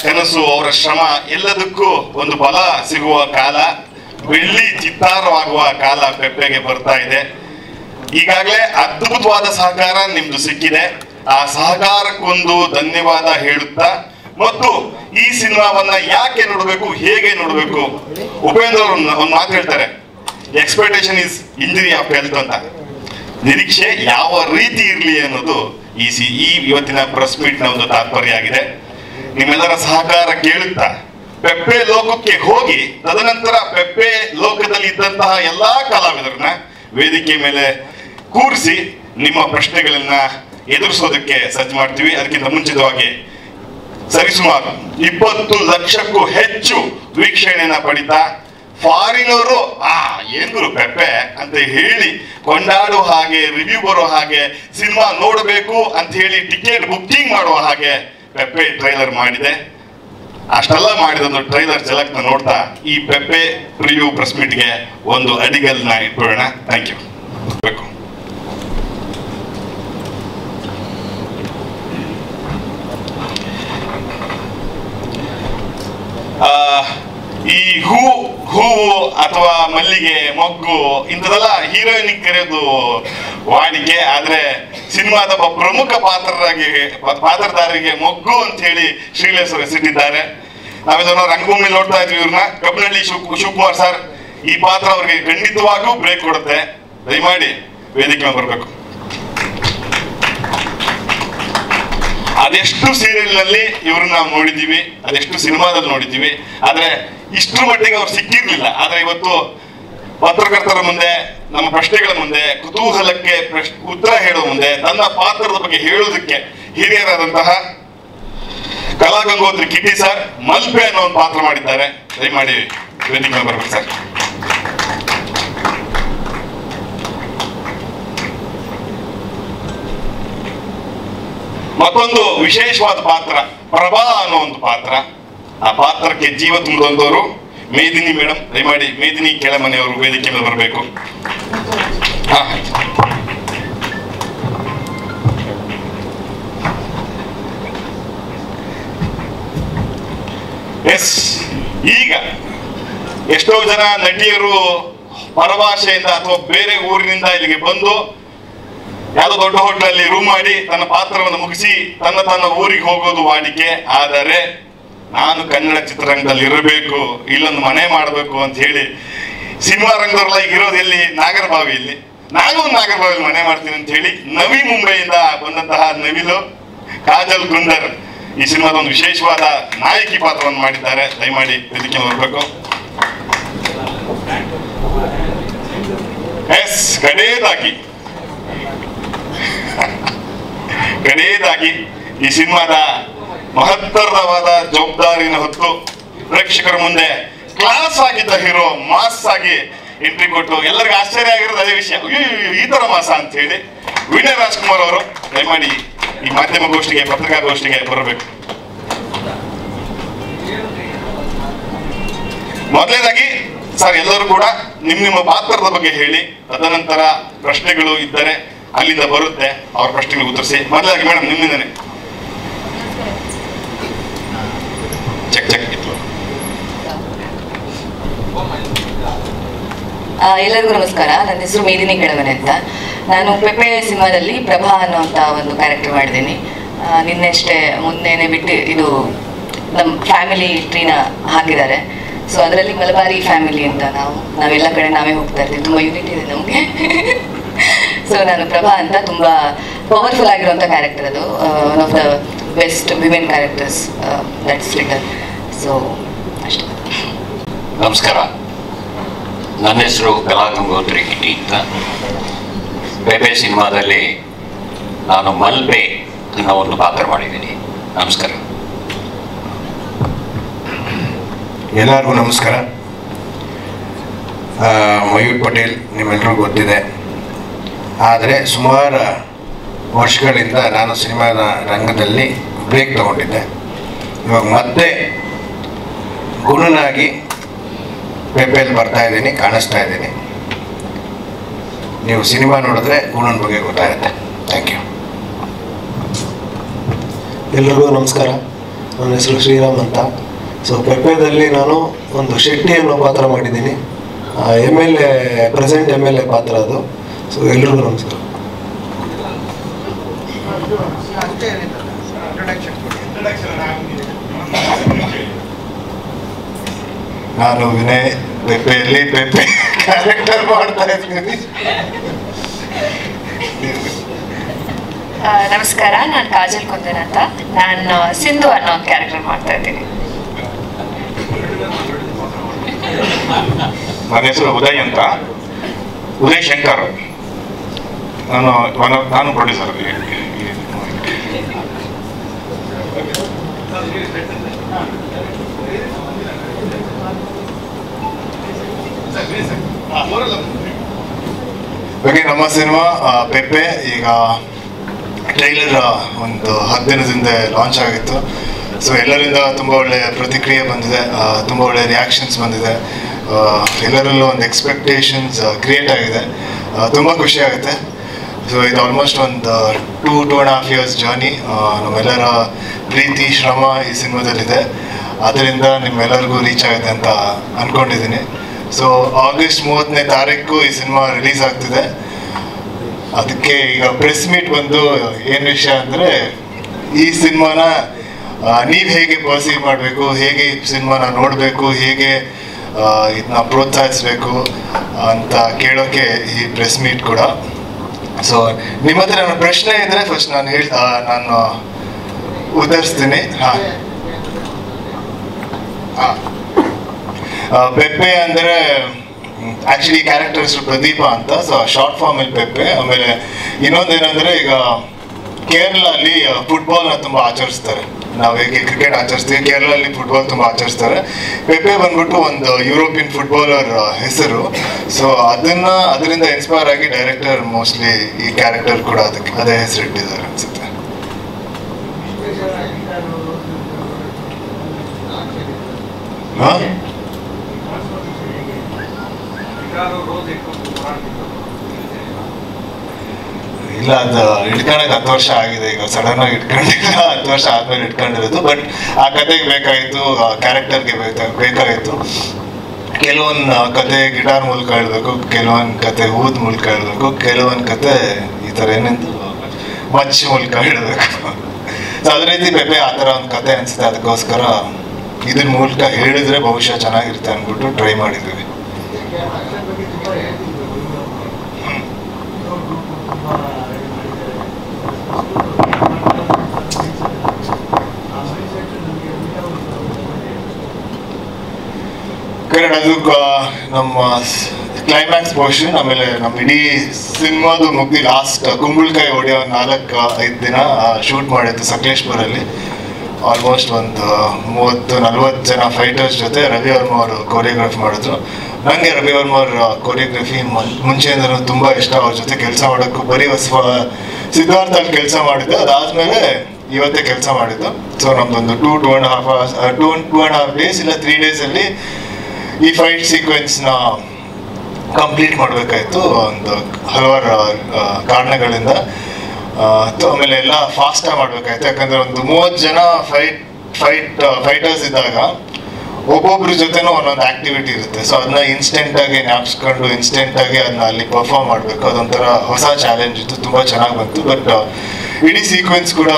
ಕನಸು, ಅವರ ಶ್ರಮ ಎಲ್ಲದಕ್ಕೂ ಒಂದು ಫಲ ಸಿಗುವ ಕಾಲ, ಬೆಳ್ಳಿ ಚಿತ್ತಾರವಾಗುವ ಕಾಲ ಪೆಪ್ಪೆಗೆ ಬರ್ತಾ ಇದೆ. ಈಗಾಗಲೇ ಅದ್ಭುತವಾದ ಸಹಕಾರ ನಿಮ್ದು ಸಿಕ್ಕಿದೆ. ಆ ಸಹಕಾರಕ್ಕೊಂದು ಧನ್ಯವಾದ ಹೇಳುತ್ತಾ, ಮತ್ತು ಈ ಸಿನಿಮಾವನ್ನ ಯಾಕೆ ನೋಡಬೇಕು, ಹೇಗೆ ನೋಡಬೇಕು, ಉಪೇಂದ್ರ ಅವರು ಒಂದು ಮಾತು ಹೇಳ್ತಾರೆ, expectation is injury of health ಅಂತ. ನಿರೀಕ್ಷೆ ಯಾವ ರೀತಿ ಇರಲಿ ಅನ್ನೋದು ಈ ಇವತ್ತಿನ ಪ್ರೆಸ್ ಮೀಟ್ ನ ಒಂದು ತಾತ್ಪರ್ಯ ಆಗಿದೆ. ನಿಮ್ಮೆಲ್ಲರ ಸಹಕಾರ ಕೇಳುತ್ತಾ ಪೆಪ್ಪೆ ಲೋಕಕ್ಕೆ ಹೋಗಿ, ತದನಂತರ ಪೆಪ್ಪೆ ಲೋಕದಲ್ಲಿ ಇದ್ದಂತಹ ಎಲ್ಲಾ ಕಲಾವಿದರನ್ನ ವೇದಿಕೆ ಮೇಲೆ ಕೂರಿಸಿ ನಿಮ್ಮ ಪ್ರಶ್ನೆಗಳನ್ನ ಎದುರಿಸೋದಕ್ಕೆ ಸಜ್ಜು ಮಾಡ್ತೀವಿ. ಅದಕ್ಕಿಂತ ಮುಂಚಿತವಾಗಿ ಸರಿಸುಮಾರು 20 ಲಕ್ಷಕ್ಕೂ ಹೆಚ್ಚು ವೀಕ್ಷಣೆಯನ್ನ ಪಡಿತಾ ಫಾರಿನವರು ಏನು ಪೆಪ್ಪೆ ಅಂತ ಹೇಳಿ ಕೊಂಡಾಡುವ ಹಾಗೆ, ರಿವ್ಯೂ ಬರೋ ಹಾಗೆ, ಸಿನಿಮಾ ನೋಡಬೇಕು ಅಂತ ಹೇಳಿ ಟಿಕೆಟ್ ಬುಕ್ಕಿಂಗ್ ಮಾಡುವ ಹಾಗೆ ಪೆಪ್ಪೆ ಟ್ರೈಲರ್ ಮಾಡಿದೆ. ಅಷ್ಟೆಲ್ಲ ಮಾಡಿದೊಂದು ಟ್ರೈಲರ್ ಝಲಕ್ನ ನೋಡ್ತಾ ಈ ಪೆಪ್ಪೆ ಪ್ರಿವ್ಯೂ ಪ್ರೆಸ್ ಮೀಟ್ಗೆ ಒಂದು ಅಡಿಗಲ್ನ ಇಟ್ಬಿಡೋಣ. Thank you. ಈ ಹೂವು ಅಥವಾ ಮಲ್ಲಿಗೆ, ಮೊಗ್ಗು ಇಂಥದೆಲ್ಲ ಹೀರೋಯಿನ್ ಕರೆಯೋದು ವಾಡಿಕೆ. ಆದ್ರೆ ಸಿನಿಮಾದ ಒಬ್ಬ ಪ್ರಮುಖ ಪಾತ್ರಧಾರಿಗೆ ಮೊಗ್ಗು ಅಂತ ಹೇಳಿ ಶ್ರೀಲೇಶ್ವರ ಹೆಸರಿಟ್ಟಿದ್ದಾರೆ. ನಾವಿದನ್ನ ರಂಗಭೂಮಿ ನೋಡ್ತಾ ಇದ್ವಿ ಇವ್ರನ್ನ. ಕಬ್ಬನಹಳ್ಳಿ ಶಿವಕುಮಾರ್ ಸರ್ ಈ ಪಾತ್ರ ಅವ್ರಿಗೆ ಖಂಡಿತವಾಗೂ ಬ್ರೇಕ್ ಕೊಡುತ್ತೆ. ದಯಮಾಡಿ ವೇದಿಕೆ ಬರಬೇಕು. ಅದೆಷ್ಟು ಸೀರಿಯಲ್ ನಲ್ಲಿ ಇವ್ರನ್ನ ನಾವು ನೋಡಿದೀವಿ, ಅದೆಷ್ಟು ಸಿನಿಮಾದಲ್ಲಿ ನೋಡಿದೀವಿ, ಆದ್ರೆ ಇಷ್ಟರ ಮಟ್ಟಿಗೆ ಅವ್ರು ಸಿಕ್ಕಿರ್ಲಿಲ್ಲ. ಆದ್ರೆ ಇವತ್ತು ಪತ್ರಕರ್ತರ ಮುಂದೆ, ನಮ್ಮ ಪ್ರಶ್ನೆಗಳ ಮುಂದೆ, ಕುತೂಹಲಕ್ಕೆ ಉತ್ತರ ಹೇಳುವ ಮುಂದೆ, ತನ್ನ ಪಾತ್ರದ ಬಗ್ಗೆ ಹೇಳೋದಕ್ಕೆ ಹಿರಿಯರಾದಂತಹ ಕಲಾಗಂಗೋತ್ರಿ ಕಿಟಿ ಸರ್ ಮಲ್ಪೆ ಅನ್ನೋ ಒಂದು ಪಾತ್ರ ಮಾಡಿದ್ದಾರೆ. ದಯಮಾಡಿ ವೇದಿಕೆ ಬರ್ಬೇಕು ಸರ್. ಮತ್ತೊಂದು ವಿಶೇಷವಾದ ಪಾತ್ರ ಪ್ರಭಾ ಅನ್ನೋ ಒಂದು ಪಾತ್ರ. ಆ ಪಾತ್ರಕ್ಕೆ ಜೀವ ತುಂಬಿದವರು ಮೇದಿನಿ ಮೇಡಮ್. ದಯಮಾಡಿ ಮೇದಿನಿ ಕೆಳಮನೆಯವರು ವೇದಿಕೆ ಮೇಲೆ ಬರಬೇಕು. ಎಸ್, ಈಗ ಎಷ್ಟೋ ಜನ ನಟಿಯರು ಪರಭಾಷೆಯಿಂದ ಅಥವಾ ಬೇರೆ ಊರಿನಿಂದ ಇಲ್ಲಿಗೆ ಬಂದು ಯಾವುದೋ ದೊಡ್ಡ ಹೋಟೆಲಲ್ಲಿ ರೂಮ್ ಮಾಡಿ ತನ್ನ ಪಾತ್ರವನ್ನು ಮುಗಿಸಿ ತನ್ನ ಊರಿಗೆ ಹೋಗೋದು ವಾಡಿಕೆ. ಆದರೆ ನಾನು ಕನ್ನಡ ಚಿತ್ರರಂಗದಲ್ಲಿ ಇರಬೇಕು, ಇಲ್ಲೊಂದು ಮನೆ ಮಾಡಬೇಕು ಅಂತ ಹೇಳಿ ಸಿನಿಮಾ ರಂಗದವರೆಲ್ಲ ಈಗ ಇರೋದು ಎಲ್ಲಿ? ನಾಗರಬಾವಿಯಲ್ಲಿ. ನಾನು ಒಂದು ನಾಗರಬಾವಿಯಲ್ಲಿ ಮನೆ ಮಾಡ್ತೀನಿ ಅಂತ ಹೇಳಿ ನವಿ ಮುಂಬೈಯಿಂದ ಬಂದಂತಹ ನವಿಲು ಕಾಜಲ್ ಗುಂಡರ್ ಈ ಸಿನಿಮಾದ ಒಂದು ವಿಶೇಷವಾದ ನಾಯಕಿ ಪಾತ್ರವನ್ನು ಮಾಡಿದ್ದಾರೆ. ದಯಮಾಡಿ ವೇದಿಕೆ ಬರಬೇಕು. ಎಸ್, ಕಡೆಯದಾಗಿ ಈ ಸಿನಿಮಾದ ಮಹತ್ತರವಾದ ಜವಾಬ್ದಾರಿನ ಹೊತ್ತು ಪ್ರೇಕ್ಷಕರ ಮುಂದೆ ಕ್ಲಾಸ್ ಆಗಿದ್ದ ಹೀರೋ ಮಾಸ್ ಆಗಿ ಎಂಟ್ರಿ ಕೊಟ್ಟು ಎಲ್ಲರಿಗೂ ಆಶ್ಚರ್ಯ ಆಗಿರೋದು ಅದೇ ವಿಷಯ. ಈ ತರ ಮಾಸ ಅಂತ ಹೇಳಿ ವಿನಯ್ ರಾಜ್ಕುಮಾರ್ ಅವರು ದಯಮಾಡಿ ಈ ಮಾಧ್ಯಮ ಗೋಷ್ಠಿಗೆ, ಪತ್ರಿಕಾಗೋಷ್ಠಿಗೆ ಬರಬೇಕು. ಮೊದಲನೇದಾಗಿ ಸರ್ ಎಲ್ಲರೂ ಕೂಡ ನಿಮ್ಮ ಪಾತ್ರದ ಬಗ್ಗೆ ಹೇಳಿ, ತದನಂತರ ಪ್ರಶ್ನೆಗಳು ಇದ್ದರೆ ಅಲ್ಲಿಂದ ಬರುತ್ತೆ, ಅವ್ರ ಪ್ರಶ್ನೆಗಳಿಗೆ ಉತ್ತರಿಸಿ. ಮೊದಲಾಗಿ ಮೇಡಮ್ ನಿಮ್ಮಿಂದನೇ. ಎಲ್ಲರಿಗೂ ನಮಸ್ಕಾರ. ನನ್ನ ಹೆಸರು ಮೇದಿನಿ ಕೆಳಮನೆ ಅಂತ. ನಾನು ಪೆಪ್ಪೆ ಸಿನಿಮಾದಲ್ಲಿ ಪ್ರಭಾ ಅನ್ನುವಂಥ ಒಂದು ಕ್ಯಾರೆಕ್ಟರ್ ಮಾಡಿದ್ದೀನಿ. ಮೊನ್ನೆನೆ ಬಿಟ್ಟು ಇದು ನಮ್ಮ ಫ್ಯಾಮಿಲಿ ಟ್ರೀನ ಹಾಕಿದ್ದಾರೆ. ಸೊ ಅದರಲ್ಲಿ ಮಲಬಾರಿ ಫ್ಯಾಮಿಲಿ ಅಂತ ನಾವೆಲ್ಲ ಕಡೆ ನಾವೇ ಹೋಗ್ತಾ ಇರ್ತೀವಿ. ತುಂಬ ಯೂನಿಟ್ ಇದೆ ನಮಗೆ. ಸೊ ನಾನು ಪ್ರಭಾ ಅಂತ ತುಂಬ ಪವರ್ಫುಲ್ ಆಗಿರುವಂಥ ಕ್ಯಾರೆಕ್ಟರ್. ಅದು one of the best women characters that's written. So ಅಷ್ಟೇ. ನಮಸ್ಕಾರ, ನನ್ನ ಹೆಸರು ಕಲಾಗಂಗೋತ್ರಿ ಕಿಟಿ ಅಂತ. ಪೆಪ್ಪೆ ಸಿನಿಮಾದಲ್ಲಿ ನಾನು ಮಲ್ಪೆ ಅನ್ನೋ ಒಂದು ಪಾತ್ರ ಮಾಡಿದ್ದೀನಿ. ನಮಸ್ಕಾರ. ಎಲ್ಲರಿಗೂ ನಮಸ್ಕಾರ. ಮಯೂರ್ ಪಟೇಲ್ ನಿಮ್ಮೆಲ್ಲರಿಗೂ ಗೊತ್ತಿದೆ. ಆದರೆ ಸುಮಾರು ವರ್ಷಗಳಿಂದ ನಾನು ಸಿನಿಮಾದ ರಂಗದಲ್ಲಿ ಬ್ರೇಕ್ ತಗೊಂಡಿದ್ದೆ. ಇವಾಗ ಮತ್ತೆ ಗುಣನಾಗಿ ಪೆಪ್ಪೆಯಲ್ಲಿ ಬರ್ತಾ ಇದ್ದೀನಿ, ಕಾಣಿಸ್ತಾ ಇದ್ದೀನಿ. ನೀವು ಸಿನಿಮಾ ನೋಡಿದ್ರೆ ಗುಣನ ಬಗ್ಗೆ ಗೊತ್ತಾಗುತ್ತೆ. Thank you. ಎಲ್ರಿಗೂ ನಮಸ್ಕಾರ. ನನ್ನ ಹೆಸರು ಶ್ರೀರಾಮ್ ಅಂತ. ಸೊ ಪೆಪ್ಪೆದಲ್ಲಿ ನಾನು ಒಂದು ಶೆಟ್ಟಿ ಅನ್ನೋ ಪಾತ್ರ ಮಾಡಿದ್ದೀನಿ. MLA, ಪ್ರೆಸೆಂಟ್ MLA ಪಾತ್ರ ಅದು. ಸೊ ಎಲ್ರಿಗೂ ನಮಸ್ಕಾರ. ನಾನು ವಿನಯ್, ಪೆಪ್ಪೆಯಲ್ಲಿ ಪೆಪ್ಪೆ ಕ್ಯಾರೆಕ್ಟರ್ ಮಾಡ್ತಾ ಇದ್ದೀನಿ. ನಮಸ್ಕಾರ, ನಾನು ಕಾಜಲ್ ಕುಂದನ್ ಅಂತ. ನಾನು ಸಿಂಧು ಅನ್ನೋ ಒಂದು ಕ್ಯಾರೆಕ್ಟರ್ ಮಾಡ್ತಾ ಇದ್ದೀನಿ. ನನ್ನ ಹೆಸರು ಉದಯ್ ಅಂತ, ಉದಯ್ ಶಂಕರ್. ನಾನು ಪ್ರೊಡ್ಯೂಸರ್. ಓಕೆ, ನಮ್ಮ ಸಿನಿಮಾ ಪೆಪ್ಪೆ ಈಗ ಟ್ರೈಲರ್ ಒಂದು 10 ದಿನದಿಂದ ಲಾಂಚ್ ಆಗಿತ್ತು. ಸೊ ಎಲ್ಲರಿಂದ ತುಂಬ ಒಳ್ಳೆಯ ಪ್ರತಿಕ್ರಿಯೆ ಬಂದಿದೆ, ತುಂಬ ಒಳ್ಳೆಯ ರಿಯಾಕ್ಷನ್ಸ್ ಬಂದಿದೆ. ಎಲ್ಲರಲ್ಲೂ ಒಂದು ಎಕ್ಸ್ಪೆಕ್ಟೇಷನ್ಸ್ ಕ್ರಿಯೇಟ್ ಆಗಿದೆ. ತುಂಬ ಖುಷಿ ಆಗುತ್ತೆ. ಸೊ ಇದು ಆಲ್ಮೋಸ್ಟ್ ಒಂದು 2.5 years ಜರ್ನಿ. ನಮ್ಮೆಲ್ಲರ ಪ್ರೀತಿ ಶ್ರಮ ಈ ಸಿನಿಮಾದಲ್ಲಿದೆ. ಅದರಿಂದ ನಿಮ್ಮೆಲ್ಲರಿಗೂ ರೀಚ್ ಆಗುತ್ತೆ ಅಂತ ಅಂದ್ಕೊಂಡಿದ್ದೀನಿ. ಸೊ August 30ನೇ ತಾರೀಕು ಈ ಸಿನಿಮಾ ರಿಲೀಸ್ ಆಗ್ತಿದೆ. ಅದಕ್ಕೆ ಈಗ ಪ್ರೆಸ್ ಮೀಟ್ ಬಂದು ಏನು ವಿಷಯ ಅಂದರೆ, ಈ ಸಿನಿಮಾನ ನೀವು ಹೇಗೆ ಪರ್ಸೀವ್ ಮಾಡಬೇಕು, ಹೇಗೆ ಈ ಸಿನಿಮಾನ ನೋಡಬೇಕು, ಹೇಗೆ ಇದನ್ನ ಪ್ರೋತ್ಸಾಹಿಸಬೇಕು ಅಂತ ಕೇಳೋಕ್ಕೆ ಈ ಪ್ರೆಸ್ ಮೀಟ್ ಕೂಡ. ಸೊ ನಿಮ್ಮ ಹತ್ರ ನನ್ನ ಪ್ರಶ್ನೆ ಇದ್ದರೆ ಫಸ್ಟ್ ನಾನು ಉತ್ತರಿಸ್ತೀನಿ. ಪೆಪ್ಪೆ ಅಂದರೆ ಆ್ಯಕ್ಚುಲಿ ಕ್ಯಾರೆಕ್ಟರ್ ಹೆಸರು ಪ್ರದೀಪ ಅಂತ. ಸೊ ಶಾರ್ಟ್ ಫಾರ್ಮಲ್ಲಿ ಪೆಪ್ಪೆ. ಆಮೇಲೆ ಇನ್ನೊಂದೇನೆಂದರೆ, ಈಗ ಕೇರಳಲ್ಲಿ ಫುಟ್ಬಾಲ್ನ ತುಂಬ ಆಚರಿಸ್ತಾರೆ. ನಾವು ಹೇಗೆ ಕ್ರಿಕೆಟ್ ಆಚರಿಸ್ತೀವಿ, ಕೇರಳಲ್ಲಿ ಫುಟ್ಬಾಲ್ ತುಂಬ ಆಚರಿಸ್ತಾರೆ. ಪೆಪ್ಪೆ ಬಂದ್ಬಿಟ್ಟು ಒಂದು ಯುರೋಪಿಯನ್ ಫುಟ್ಬಾಲರ್ ಹೆಸರು. ಸೊ ಅದರಿಂದ ಇನ್ಸ್ಪೈರ್ ಆಗಿ ಡೈರೆಕ್ಟರ್ ಮೋಸ್ಟ್ಲಿ ಈ ಕ್ಯಾರೆಕ್ಟರ್ ಕೂಡ ಅದೇ ಹೆಸರು ಇಟ್ಟಿದ್ದಾರೆ ಅನ್ಸುತ್ತೆ. ಇಲ್ಲ, ಅದು ಇಟ್ಕೊಳಕ್ಕೆ 10 ವರ್ಷ ಆಗಿದೆ. ಈಗ ಸಡನ್ ಆಗಿ ಇಟ್ಕೊಂಡಿಲ್ಲ, 10 ವರ್ಷ ಆದ್ಮೇಲೆ ಇಟ್ಕೊಂಡಿರೋದು. ಬಟ್ ಆ ಕತೆಗೆ ಬೇಕಾಗಿತ್ತು, ಕ್ಯಾರೆಕ್ಟರ್ಗೆ ಬೇಕಾಗಿತ್ತು. ಕೆಲವೊಂದು ಕತೆ ಗಿಟಾರ್ ಮೂಲಕ ಹೇಳ್ಬೇಕು, ಕೆಲವೊಂದು ಕತೆ ಊದ್ ಮೂಲಕ ಹೇಳ್ಬೇಕು, ಕೆಲವೊಂದು ಕತೆ ಈ ಥರ ಏನೆಂದು ಮಚ್ಚ ಮೂಲಕ ಹೇಳಬೇಕು. ಸೊ ಅದೇ ರೀತಿ ಪೆಪ್ಪೆ ಆ ಥರ ಒಂದು ಕತೆ ಅನಿಸುತ್ತೆ. ಅದಕ್ಕೋಸ್ಕರ ಇದ್ರ ಮೂಲಕ ಹೇಳಿದ್ರೆ ಬಹುಶಃ ಚೆನ್ನಾಗಿರುತ್ತೆ ಅಂದ್ಬಿಟ್ಟು ಟ್ರೈ ಮಾಡಿದ್ದೀವಿ. ಅದು ನಮ್ಮ ಕ್ಲೈಮ್ಯಾಕ್ಸ್ ಪೋರ್ಷನ್. ಆಮೇಲೆ ನಮ್ಮ ಇಡೀ ಸಿನಿಮಾದು ಮುಗ್ದಿ ಲಾಸ್ಟ್ ಕುಂಬಳಕಾಯಿ ಹೊಡೆಯೋ 4-5 ದಿನ ಶೂಟ್ ಮಾಡಿತ್ತು ಸಕಲೇಶ್ಪುರಲ್ಲಿ. ಆಲ್ಮೋಸ್ಟ್ ಒಂದು 30-40 ಜನ ಫೈಟರ್ಸ್ ಜೊತೆ ರವಿ ವರ್ಮ ಅವರು ಕೊರಿಯೋಗ್ರಫಿ ಮಾಡಿದ್ರು. ನನಗೆ ರವಿ ವರ್ಮ ಅವ್ರ ಕೊರಿಯೋಗ್ರಫಿ ಮುಂಚೆಯಿಂದ ತುಂಬ ಇಷ್ಟ. ಅವ್ರ ಜೊತೆ ಕೆಲಸ ಮಾಡೋಕ್ಕೂ ಬರೀ ಸಿದ್ಧಾರ್ಥಲ್ಲಿ ಕೆಲಸ ಮಾಡಿದ್ದೆ. ಅದಾದಮೇಲೆ ಇವತ್ತೇ ಕೆಲಸ ಮಾಡಿದ್ದು. ಸೊ ನಮ್ದೊಂದು 2.5 days ಇಲ್ಲ 3 days ಈ ಫೈಟ್ ಸೀಕ್ವೆನ್ಸ್ನ ಕಂಪ್ಲೀಟ್ ಮಾಡಬೇಕಾಯ್ತು ಒಂದು ಹಲವಾರು ಕಾರಣಗಳಿಂದ. ಆಮೇಲೆ ಎಲ್ಲ ಫಾಸ್ಟಾಗಿ ಮಾಡಬೇಕಾಯ್ತು. ಯಾಕಂದರೆ ಒಂದು 30 ಜನ ಫೈಟರ್ಸ್ ಇದ್ದಾಗ ಒಬ್ಬೊಬ್ರ ಜೊತೆನೂ ಒಂದೊಂದು ಆ್ಯಕ್ಟಿವಿಟಿ ಇರುತ್ತೆ. ಸೊ ಅದನ್ನ ಇನ್ಸ್ಟೆಂಟಾಗಿ ಜ್ಞಾಪಿಸ್ಕೊಂಡು ಇನ್ಸ್ಟೆಂಟಾಗಿ ಅದನ್ನ ಅಲ್ಲಿ ಪರ್ಫಾರ್ಮ್ ಮಾಡಬೇಕು. ಅದೊಂಥರ ಹೊಸ ಚಾಲೆಂಜ್ ಇತ್ತು. ತುಂಬ ಚೆನ್ನಾಗಿ ಬಂತು. ಬಟ್ ಇಡೀ ಸೀಕ್ವೆನ್ಸ್ ಕೂಡ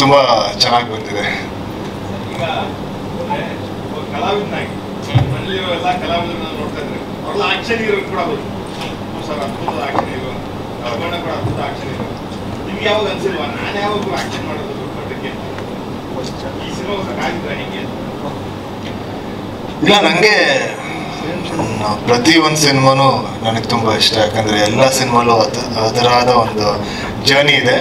ತುಂಬ ಚೆನ್ನಾಗಿ ಬಂದಿದೆ. ಎಲ್ಲ ಕಲಾವಿದರನ್ನ ನೋಡ್ತಾ ಇದ್ರೆ ಅವ್ರಲ್ಲ ಆಕ್ಷನ್ ಹೀರೋ ಕೂಡ ಸರ್, ಅದ್ಭುತದ ಆಕ್ಷನ್ ಹೀರೋ, ಕೂಡ ಅದ್ಭುತ ಆಕ್ಷನ್ ಹೀರೋ. ನಿಮ್ಗೆ ಯಾವಾಗ ಅನ್ಸಿಲ್ವಾ ನಾನು ಯಾವಾಗ ಆಕ್ಷನ್ ಮಾಡೋದು ದೊಡ್ಡಕ್ಕೆ ಈ ಸಿನಿಮಾ ಆಗಿದ್ರೆ ಹೆಂಗೆ? ಇಲ್ಲ, ನನಗೆ ಪ್ರತಿ ಒಂದು ಸಿನಿಮಾನು ನನಗೆ ತುಂಬ ಇಷ್ಟ. ಯಾಕಂದರೆ ಎಲ್ಲ ಸಿನಿಮಾಲು ಅದರಾದ ಒಂದು ಜರ್ನಿ ಇದೆ.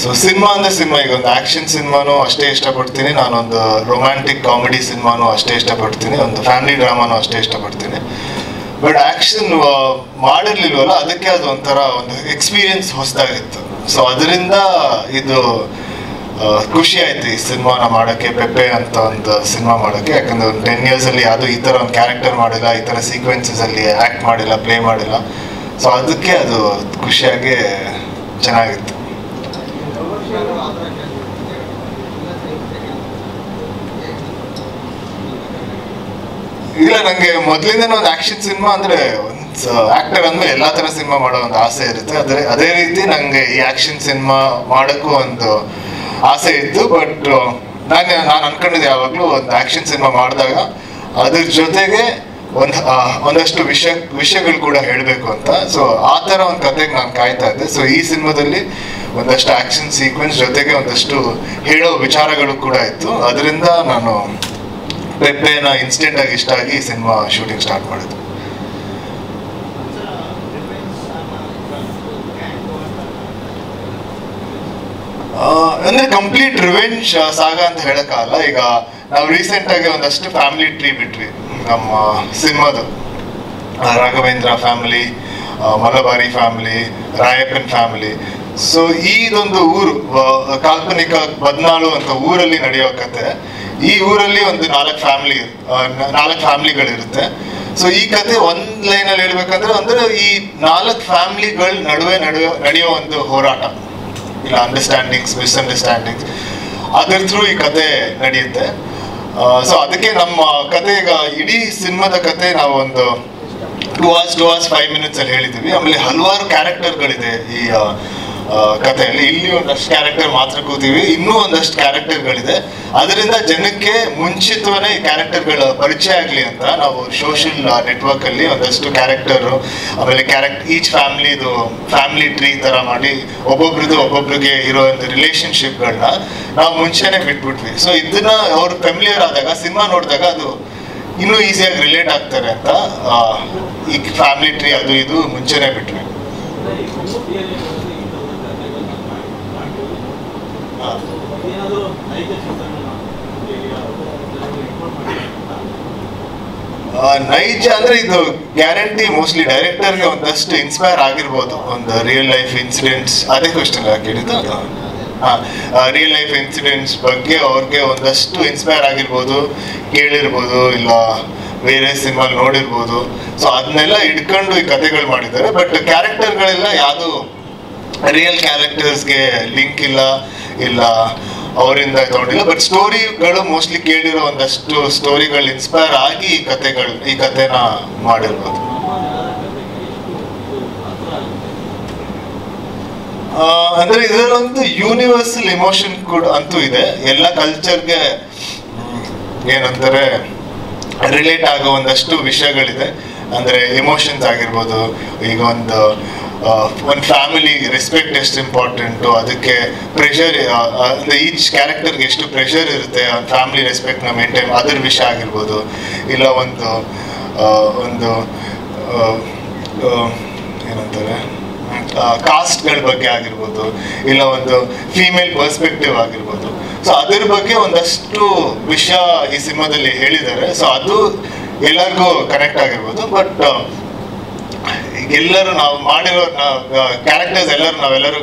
ಸೊ ಸಿನಿಮಾ ಅಂದರೆ ಸಿನಿಮಾ. ಈಗ ಒಂದು ಆ್ಯಕ್ಷನ್ ಸಿನಿಮಾನು ಅಷ್ಟೇ ಇಷ್ಟಪಡ್ತೀನಿ, ನಾನೊಂದು ರೊಮ್ಯಾಂಟಿಕ್ ಕಾಮಿಡಿ ಸಿನಿಮಾನು ಅಷ್ಟೇ ಇಷ್ಟಪಡ್ತೀನಿ, ಒಂದು ಫ್ಯಾಮಿಲಿ ಡ್ರಾಮಾನು ಅಷ್ಟೇ ಇಷ್ಟಪಡ್ತೀನಿ. ಬಟ್ ಆ್ಯಕ್ಷನ್ ಮಾಡಿರ್ಲಿಲ್ವಲ್ಲ, ಅದಕ್ಕೆ ಅದು ಒಂಥರ ಒಂದು ಎಕ್ಸ್ಪೀರಿಯನ್ಸ್ ಹೊಸದಾಗಿತ್ತು. ಸೊ ಅದರಿಂದ ಇದು ಖುಷಿ ಆಯ್ತು ಈ ಸಿನಿಮಾನ ಮಾಡೋಕ್ಕೆ, ಪೆಪ್ಪೆ ಅಂತ ಒಂದು ಸಿನಿಮಾ ಮಾಡೋಕ್ಕೆ. ಯಾಕಂದರೆ ಒಂದು 10 years ಯಾವುದೂ ಈ ಥರ ಒಂದು ಕ್ಯಾರೆಕ್ಟರ್ ಮಾಡಿಲ್ಲ, ಈ ಥರ ಸೀಕ್ವೆನ್ಸಸಲ್ಲಿ ಆ್ಯಕ್ಟ್ ಮಾಡಿಲ್ಲ, ಪ್ಲೇ ಮಾಡಿಲ್ಲ. ಸೊ ಅದಕ್ಕೆ ಅದು ಖುಷಿಯಾಗಿ ಚೆನ್ನಾಗಿತ್ತು. ಇಲ್ಲ, ನಂಗೆ ಮೊದಲಿಂದನೇ ಒಂದು ಆಕ್ಷನ್ ಸಿನಿಮಾ ಅಂದ್ರೆ ಆಕ್ಟರ್ ಅಂದ್ಮೇಲೆ ಎಲ್ಲಾ ತರ ಸಿನಿಮಾ ಮಾಡೋ ಒಂದು ಆಸೆ ಇರುತ್ತೆ. ಅದೇ ರೀತಿ ನಂಗೆ ಈ ಆಕ್ಷನ್ ಸಿನಿಮಾ ಮಾಡೋಕ್ಕೂ ಒಂದು ಆಸೆ ಇತ್ತು. ಬಟ್ ನಾನು ಅನ್ಕೊಂಡಿದ್ದೆ ಯಾವಾಗ್ಲೂ ಒಂದು ಆಕ್ಷನ್ ಸಿನಿಮಾ ಮಾಡಿದಾಗ ಅದ್ರ ಜೊತೆಗೆ ಒಂದಷ್ಟು ವಿಷಯಗಳು ಕೂಡ ಹೇಳಬೇಕು ಅಂತ. ಸೊ ಆ ತರ ಒಂದು ಕತೆಗೆ ನಾನು ಕಾಯ್ತಾ ಇದ್ದೆ. ಸೊ ಈ ಸಿನಿಮಾದಲ್ಲಿ ಒಂದಷ್ಟು ಆಕ್ಷನ್ ಸೀಕ್ವೆನ್ಸ್ ಜೊತೆಗೆ ಒಂದಷ್ಟು ಹೇಳೋ ವಿಚಾರಗಳು ಕೂಡ ಇತ್ತು. ಅದರಿಂದ ನಾನು ಪೆಪ್ಪೆನ ಇನ್ಸ್ಟೆಂಟ್ ಆಗಿ ಇಷ್ಟ ಆಗಿ ಸಿನಿಮಾ ಶೂಟಿಂಗ್ ಸ್ಟಾರ್ಟ್ ಮಾಡಿದ್ದು. ಅಂದ್ರೆ ಕಂಪ್ಲೀಟ್ ರಿವೆಂಜ್ ಸಾಗ ಅಂತ ಹೇಳಕ್ಕಾಗಲ್ಲ. ಈಗ ನಾವು ರೀಸೆಂಟ್ ಆಗಿ ಒಂದಷ್ಟು ಫ್ಯಾಮಿಲಿ ಟ್ರೀ ಬಿಟ್ವಿ ನಮ್ಮ ಸಿನಿಮಾದು. Raghavendra family, Malabari family, Rayappan family. So ಇದೊಂದು ಊರು, ಕಾಲ್ಪನಿಕ ಬದ್ನಾಳು ಅಂತ ಊರಲ್ಲಿ ನಡೆಯೋ ಕತೆ. ಈ ಊರಲ್ಲಿ ಒಂದು 4 ಫ್ಯಾಮಿಲಿಗಳಿರುತ್ತೆ. ಸೊ ಈ ಕತೆ ಒಂದ್ ಲೈನಲ್ಲಿ ಹೇಳ್ಬೇಕಂದ್ರೆ ಈ 4 ಫ್ಯಾಮಿಲಿಗಳ ನಡುವೆ ನಡೆಯೋ ಒಂದು ಹೋರಾಟ, ಇಲ್ಲ ಅಂಡರ್ಸ್ಟ್ಯಾಂಡಿಂಗ್ಸ್, ಮಿಸ್ಅಂಡರ್ಸ್ಟ್ಯಾಂಡಿಂಗ್ಸ್, ಅದ್ರ ಥ್ರೂ ಈ ಕತೆ ನಡೆಯುತ್ತೆ. ಸೊ ಅದಕ್ಕೆ ನಮ್ಮ ಕತೆ, ಈಗ ಇಡೀ ಸಿನಿಮಾದ ಕತೆ ನಾವು ಒಂದು 2 hours 5 minutes ಅಲ್ಲಿ ಹೇಳಿದ್ದೀವಿ. ಆಮೇಲೆ ಹಲವಾರು ಕ್ಯಾರೆಕ್ಟರ್ಗಳಿದೆ ಈ ಕಥೆಯಲ್ಲಿ. ಇಲ್ಲಿ ಒಂದಷ್ಟು ಕ್ಯಾರೆಕ್ಟರ್ ಮಾತ್ರ ಕೂತೀವಿ, ಇನ್ನೂ ಒಂದಷ್ಟು ಕ್ಯಾರೆಕ್ಟರ್ಗಳಿದೆ. ಅದರಿಂದ ಜನಕ್ಕೆ ಮುಂಚಿತವೇ ಈ ಕ್ಯಾರೆಕ್ಟರ್ಗಳ ಪರಿಚಯ ಆಗಲಿ ಅಂತ ನಾವು ಸೋಷಿಯಲ್ ನೆಟ್ವರ್ಕ್ ಅಲ್ಲಿ ಒಂದಷ್ಟು ಕ್ಯಾರೆಕ್ಟರು, ಆಮೇಲೆ ಈಚ್ ಫ್ಯಾಮಿಲಿ ಟ್ರೀ ತರ ಮಾಡಿ ಒಬ್ಬೊಬ್ರಿಗೆ ಇರೋ ಒಂದು ರಿಲೇಶನ್ಶಿಪ್ಗಳನ್ನ ನಾವು ಮುಂಚೆನೆ ಬಿಟ್ಬಿಟ್ವಿ. ಸೊ ಇದನ್ನ ಅವ್ರು ಫೆಮಿಲಿಯರ್ ಆದಾಗ, ಸಿನಿಮಾ ನೋಡಿದಾಗ ಅದು ಇನ್ನೂ ಈಸಿಯಾಗಿ ರಿಲೇಟ್ ಆಗ್ತಾರೆ ಅಂತ ಈ ಫ್ಯಾಮಿಲಿ ಟ್ರೀ ಅದು ಇದು ಮುಂಚೆನೆ ಬಿಟ್ವಿ. ನೈಜ ಅಂದ್ರೆ ಇದು ಗ್ಯಾರಂಟಿ ಮೋಸ್ಟ್ಲಿ ಡೈರೆಕ್ಟರ್ಗೆ ಒಂದಷ್ಟು ಇನ್ಸ್ಪೈರ್ ಆಗಿರ್ಬೋದು. ಒಂದು ರಿಯಲ್ ಲೈಫ್ ಇನ್ಸಿಡೆಂಟ್ಸ್, ಅದೇ ಕ್ವಶನ್ ಕೇಳಿದ್ದು. ರಿಯಲ್ ಲೈಫ್ ಇನ್ಸಿಡೆಂಟ್ಸ್ ಬಗ್ಗೆ ಅವ್ರಿಗೆ ಒಂದಷ್ಟು ಇನ್ಸ್ಪೈರ್ ಆಗಿರ್ಬೋದು, ಕೇಳಿರ್ಬೋದು, ಇಲ್ಲ ಬೇರೆ ಸಿನಿಮಾ ನೋಡಿರ್ಬೋದು. ಸೊ ಅದನ್ನೆಲ್ಲ ಇಟ್ಕೊಂಡು ಈ ಕಥೆಗಳು ಮಾಡಿದ್ದಾರೆ. ಬಟ್ ಕ್ಯಾರೆಕ್ಟರ್ಗಳೆಲ್ಲ ಯಾವುದು ರಿಯಲ್ ಕ್ಯಾರೆಕ್ಟರ್ಸ್ಗೆ ಲಿಂಕ್ ಇಲ್ಲ ಅವರಿಂದ ತಗೊಂಡಿಲ್ಲ. ಬಟ್ ಸ್ಟೋರಿಗಳು ಮೋಸ್ಟ್ಲಿ ಕೇಳಿರೋ ಒಂದಷ್ಟು ಸ್ಟೋರಿಗಳು ಇನ್ಸ್ಪೈರ್ ಆಗಿ ಈ ಕಥೆನ ಮಾಡಿರ್ಬೋದು. ಅಂದ್ರೆ ಇದರಲ್ಲೊಂದು ಯೂನಿವರ್ಸಲ್ ಎಮೋಷನ್ ಕೂಡ ಅಂತೂ ಇದೆ. ಎಲ್ಲ ಕಲ್ಚರ್ಗೆ ಏನಂತಾರೆ ರಿಲೇಟ್ ಆಗೋ ಒಂದಷ್ಟು ವಿಷಯಗಳಿದೆ. ಅಂದ್ರೆ ಎಮೋಷನ್ಸ್ ಆಗಿರ್ಬೋದು. ಈಗ ಒಂದು ಫ್ಯಾಮಿಲಿ ರೆಸ್ಪೆಕ್ಟ್ ಎಷ್ಟು ಇಂಪಾರ್ಟೆಂಟು, ಅದಕ್ಕೆ ಪ್ರೆಷರ್, ಅಂದ್ರೆ ಈಚ್ ಕ್ಯಾರೆಕ್ಟರ್ಗೆ ಎಷ್ಟು ಪ್ರೆಷರ್ ಇರುತ್ತೆ ಒಂದು ಫ್ಯಾಮಿಲಿ ರೆಸ್ಪೆಕ್ಟ್ನ ಮೇಂಟೈನ್, ಅದ್ರ ವಿಷಯ ಆಗಿರ್ಬೋದು. ಇಲ್ಲ ಒಂದು ಏನಂತಾರೆ ಕಾಸ್ಟ್ಗಳ ಬಗ್ಗೆ ಆಗಿರ್ಬೋದು, ಇಲ್ಲ ಒಂದು ಫೀಮೇಲ್ ಪರ್ಸ್ಪೆಕ್ಟಿವ್ ಆಗಿರ್ಬೋದು. ಸೊ ಅದ್ರ ಬಗ್ಗೆ ಒಂದಷ್ಟು ವಿಷಯ ಈ ಸಿನಿಮಾದಲ್ಲಿ ಹೇಳಿದ್ದಾರೆ. ಸೊ ಅದು ಎಲ್ಲರಿಗೂ ಕನೆಕ್ಟ್ ಆಗಿರ್ಬೋದು. ಬಟ್ ಎಲ್ಲರೂ ನಾವು ಮಾಡಿರೋ ಕ್ಯಾರೆಕ್ಟರ್ಸ್ ನಾವೆಲ್ಲರೂ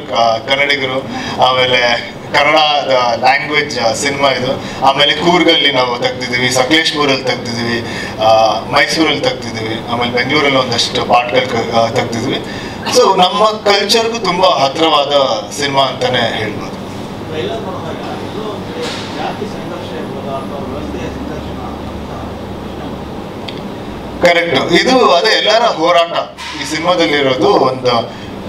ಕನ್ನಡಿಗರು. ಆಮೇಲೆ ಕನ್ನಡ ಲ್ಯಾಂಗ್ವೇಜ್ ಸಿನಿಮಾ ಇದು. ಆಮೇಲೆ ಕೂರ್ಗಲ್ಲಿ ನಾವು ತೆಗ್ದಿದ್ದೀವಿ, ಸಕಲೇಶ್ಪುರಲ್ಲಿ ತೆಗ್ದಿದ್ದೀವಿ, ಮೈಸೂರಲ್ಲಿ ತೆಗ್ದಿದ್ದೀವಿ, ಆಮೇಲೆ ಬೆಂಗಳೂರಲ್ಲಿ ಒಂದಷ್ಟು ಪಾರ್ಟ್ಗಳು ತೆಗ್ದಿದ್ವಿ. ಸೊ ನಮ್ಮ ಕಲ್ಚರ್ಗೂ ತುಂಬಾ ಹತ್ರವಾದ ಸಿನಿಮಾ ಅಂತಾನೆ ಹೇಳ್ಬೋದು. ಕರೆಕ್ಟ್. ಇದು ಅದೇ ಎಲ್ಲರ ಹೋರಾಟ ಈ ಸಿನಿಮಾದಲ್ಲಿರೋದು.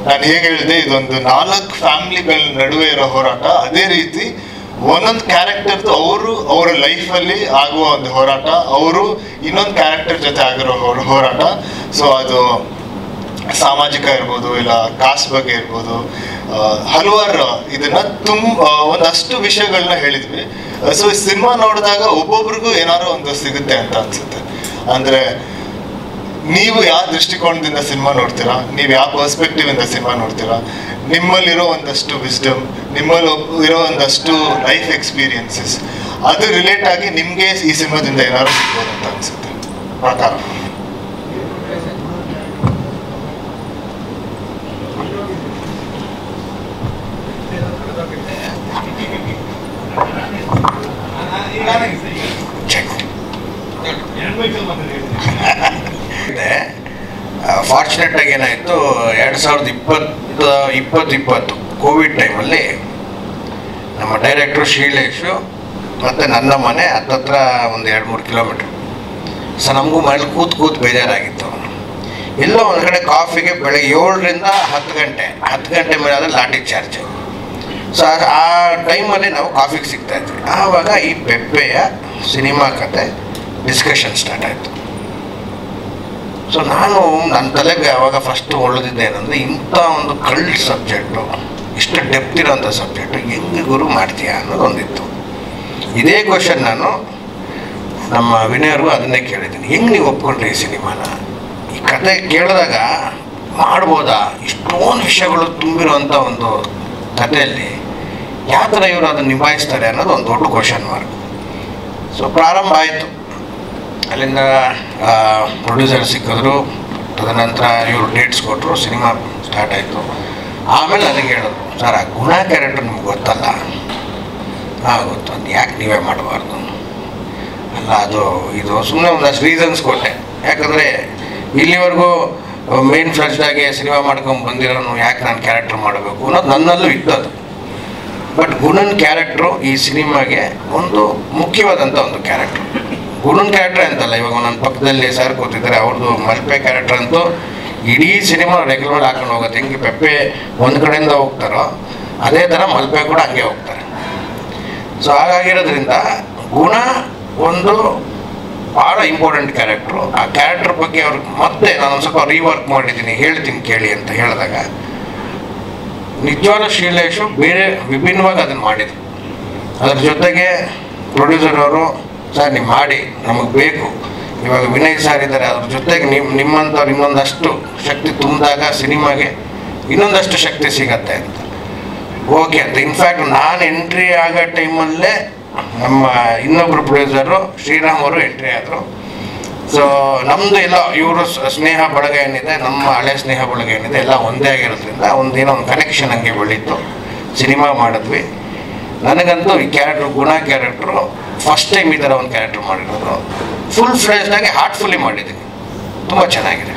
ನಾನು ಹೇಗೆ ಹೇಳಿದೆ, ಇದೊಂದು 4 ಫ್ಯಾಮಿಲಿಗಳ ನಡುವೆ ಇರೋ ಹೋರಾಟ. ಅದೇ ರೀತಿ ಒಂದೊಂದು ಕ್ಯಾರೆಕ್ಟರ್ದು ಅವರ ಲೈಫಲ್ಲಿ ಆಗುವ ಒಂದು ಹೋರಾಟ, ಅವರು ಇನ್ನೊಂದು ಕ್ಯಾರೆಕ್ಟರ್ ಜೊತೆ ಆಗಿರೋ ಹೋರಾಟ. ಸೊ ಅದು ಸಾಮಾಜಿಕ ಇರ್ಬೋದು, ಇಲ್ಲ ಕಾಸ್ಟ್ ಬಗ್ಗೆ ಇರ್ಬೋದು, ಹಲವಾರು ಇದನ್ನ ಒಂದಷ್ಟು ವಿಷಯಗಳನ್ನ ಹೇಳಿದ್ವಿ. ಸೊ ಈ ಸಿನಿಮಾ ನೋಡಿದಾಗ ಒಬ್ಬೊಬ್ರಿಗೂ ಏನಾದ್ರು ಒಂದು ಸಿಗುತ್ತೆ ಅಂತ ಅನ್ಸುತ್ತೆ. ಅಂದ್ರೆ ನೀವು ಯಾವ ದೃಷ್ಟಿಕೋನದಿಂದ ಸಿನಿಮಾ ನೋಡ್ತೀರಾ, ನೀವು ಯಾವ ಪರ್ಸ್ಪೆಕ್ಟಿವ್ ಇಂದ ಸಿನಿಮಾ ನೋಡ್ತೀರಾ, ನಿಮ್ಮಲ್ಲಿರೋ ಒಂದಷ್ಟು ವಿಸ್ಡಮ್, ನಿಮ್ಮಲ್ಲಿ ಇರೋ ಒಂದಷ್ಟು ಲೈಫ್ ಎಕ್ಸ್ಪೀರಿಯನ್ಸಸ್, ಅದು ರಿಲೇಟ್ ಆಗಿ ನಿಮ್ಗೆ ಈ ಸಿನಿಮಾದಿಂದ ಏನಾದ್ರು ಸಿಗ್ಬೋದು ಅಂತ ಅನ್ಸುತ್ತೆ ಪ್ರಕಾರ. ಫಾರ್ಚುನೇಟ್ ಆಗಿ ಏನಾಯಿತು, 2020 ಕೋವಿಡ್ ಟೈಮಲ್ಲಿ ನಮ್ಮ ಡೈರೆಕ್ಟ್ರು ಶ್ರೀಲೇಶು ಮತ್ತು ನನ್ನ ಮನೆ ಹತ್ತತ್ರ ಒಂದು 2-3 ಕಿಲೋಮೀಟ್ರ್. ಸೊ ನಮಗೂ ಮನೇಲಿ ಕೂತು ಬೇಜಾರಾಗಿತ್ತು. ಎಲ್ಲೋ ಒಂದು ಕಡೆ ಕಾಫಿಗೆ ಬೆಳಗ್ಗೆ 7ರಿಂದ 10 ಗಂಟೆ ಮೇಲೆ ಆದರೆ ಲಾಠಿ ಚಾರ್ಜು. ಸೊ ಆ ಟೈಮಲ್ಲಿ ನಾವು ಕಾಫಿಗೆ ಸಿಗ್ತಾಯಿದ್ವಿ. ಆವಾಗ ಈ ಪೆಪ್ಪೆಯ ಸಿನಿಮಾ ಕತೆ ಡಿಸ್ಕಷನ್ ಸ್ಟಾರ್ಟ್ ಆಯಿತು. ಸೊ ನನ್ನ ತಲೆಗೆ ಆವಾಗ ಫಸ್ಟ್ ಹೊಳೆದಿದ್ದೆ ಏನಂದರೆ, ಇಂಥ ಒಂದು ಕಲ್ಟ್ ಸಬ್ಜೆಕ್ಟು, ಇಷ್ಟು ಡೆಪ್ತ್ ಇರೋಂಥ ಸಬ್ಜೆಕ್ಟು ಹೆಂಗೆ ಗುರು ಮಾಡ್ತೀಯಾ ಅನ್ನೋದು ಒಂದಿತ್ತು. ಇದೇ ಕ್ವಶನ್ ನಾನು ನಮ್ಮ ವಿನಯವ್ರಿಗೂ ಅದನ್ನೇ ಕೇಳಿದ್ದೀನಿ, ಹೆಂಗೆ ನೀವು ಒಪ್ಕೊಂಡ್ರಿ ಈ ಸಿನಿಮಾನ? ಈ ಕತೆ ಕೇಳಿದಾಗ ಮಾಡ್ಬೋದಾ? ಇಷ್ಟೊಂದು ವಿಷಯಗಳು ತುಂಬಿರುವಂಥ ಒಂದು ಕಥೆಯಲ್ಲಿ ಯಾವ ಥರ ಇವರು ಅದನ್ನು ನಿಭಾಯಿಸ್ತಾರೆ ಅನ್ನೋದು ಒಂದು ದೊಡ್ಡ ಕ್ವಶನ್ ಮಾರ್ಕ್. ಸೊ ಪ್ರಾರಂಭ ಆಯಿತು. ಅಲ್ಲಿಂದ ಪ್ರೊಡ್ಯೂಸರ್ ಸಿಕ್ಕಿದ್ರು, ತದನಂತರ ಇವರು ಡೇಟ್ಸ್ ಕೊಟ್ಟರು, ಸಿನಿಮಾ ಸ್ಟಾರ್ಟ್ ಆಯಿತು. ಆಮೇಲೆ ನನಗೆ ಹೇಳಿದ್ರು, ಸರ್ ಆ ಗುಣ ಕ್ಯಾರೆಕ್ಟರ್ ನಿಮ್ಗೆ ಗೊತ್ತಲ್ಲ? ಗೊತ್ತು. ಅದು ಯಾಕೆ ನೀವೇ ಮಾಡಬಾರ್ದು? ಅಲ್ಲ ಇದು ಸುಮ್ಮನೆ ಒಂದಷ್ಟು ರೀಸನ್ಸ್ ಕೊಟ್ಟೆ. ಯಾಕಂದರೆ ಇಲ್ಲಿವರೆಗೂ ಮೇನ್ ಫ್ಲಜ್ಡಾಗೆ ಸಿನಿಮಾ ಮಾಡ್ಕೊಂಡು ಬಂದಿರೋನು ಯಾಕೆ ನಾನು ಕ್ಯಾರೆಕ್ಟರ್ ಮಾಡಬೇಕು ಅನ್ನೋದು ನನ್ನಲ್ಲೂ ಇದ್ದದು. ಬಟ್ ಗುಣನ್ ಕ್ಯಾರೆಕ್ಟ್ರು ಈ ಸಿನಿಮಾಗೆ ಒಂದು ಮುಖ್ಯವಾದಂಥ ಒಂದು ಕ್ಯಾರೆಕ್ಟ್ರು. ಗುಣನ್ ಕ್ಯಾರೆಕ್ಟ್ರೇ ಅಂತಲ್ಲ, ಇವಾಗ ನನ್ನ ಪಕ್ಕದಲ್ಲಿ ಸರ್ ಕೂತಿದ್ದಾರೆ, ಅವ್ರದ್ದು ಮಲ್ಪೆ ಕ್ಯಾರೆಕ್ಟರ್ ಅಂತೂ ಇಡೀ ಸಿನಿಮಾ ರೆಗ್ಯುಲರ್ ಹಾಕೊಂಡು ಹೋಗುತ್ತೆ. ಹೆಂಗೆ ಪೆಪ್ಪೆ ಒಂದು ಕಡೆಯಿಂದ ಹೋಗ್ತಾರೋ ಅದೇ ಥರ ಮಲ್ಪೆ ಕೂಡ ಹಂಗೆ ಹೋಗ್ತಾರೆ. ಸೊ ಹಾಗಾಗಿರೋದ್ರಿಂದ ಗುಣ ಒಂದು ಭಾಳ ಇಂಪಾರ್ಟೆಂಟ್ ಕ್ಯಾರೆಕ್ಟ್ರು. ಆ ಕ್ಯಾರೆಕ್ಟರ್ ಬಗ್ಗೆ ಅವ್ರಿಗೆ ಮತ್ತೆ ನಾನು ಒಂದು ಸ್ವಲ್ಪ ರೀವರ್ಕ್ ಮಾಡಿದ್ದೀನಿ, ಹೇಳ್ತೀನಿ ಕೇಳಿ ಅಂತ ಹೇಳಿದಾಗ ನಿಜವಾದ ಶ್ರೀಲೇಶು ಬೇರೆ ವಿಭಿನ್ನವಾಗಿ ಅದನ್ನು ಮಾಡಿದರು. ಅದ್ರ ಜೊತೆಗೆ ಪ್ರೊಡ್ಯೂಸರ್ ಅವರು, ಸರ್ ನೀವು ಮಾಡಿ, ನಮಗೆ ಬೇಕು, ಇವಾಗ ವಿನಯ್ ಸರ್ ಇದ್ದಾರೆ, ಅದ್ರ ಜೊತೆಗೆ ನಿಮ್ಮಂಥವ್ರು ಇನ್ನೊಂದಷ್ಟು ಶಕ್ತಿ ತುಂಬಿದಾಗ ಸಿನಿಮಾಗೆ ಇನ್ನೊಂದಷ್ಟು ಶಕ್ತಿ ಸಿಗತ್ತೆ ಅಂತ ಓಕೆ ಅಂತ. ಇನ್ಫ್ಯಾಕ್ಟ್ ನಾನು ಎಂಟ್ರಿ ಆಗೋ ಟೈಮಲ್ಲೇ ನಮ್ಮ ಇನ್ನೊಬ್ಬರು ಪ್ರೊಡ್ಯೂಸರು ಶ್ರೀರಾಮ್ ಅವರು ಎಂಟ್ರಿ ಆದರು. ಸೊ ನಮ್ಮದು ಎಲ್ಲ ಇವರು ಸ್ನೇಹ ಬಳಗ ಏನಿದೆ, ನಮ್ಮ ಹಳೆ ಸ್ನೇಹ ಬಳಗ ಏನಿದೆ ಎಲ್ಲ ಒಂದೇ ಆಗಿರೋದ್ರಿಂದ ಏನೋ ಒಂದು ಕನೆಕ್ಷನ್ ಹಂಗೆ ಬೆಳೀತು. ಸಿನಿಮಾ ಮಾಡಿದ್ವಿ. ನನಗಂತೂ ಈ ಗುಣ ಕ್ಯಾರೆಕ್ಟ್ರು ಫಸ್ಟ್ ಟೈಮ್ ಈ ಥರ ಒಂದು ಕ್ಯಾರೆಕ್ಟರ್ ಮಾಡಿರೋದು. ಫುಲ್ ಫ್ಲೆಜ್ಡಾಗಿ ಹಾರ್ಟ್ಫುಲ್ಲಿ ಮಾಡಿದ್ದೀನಿ, ತುಂಬ ಚೆನ್ನಾಗಿದೆ.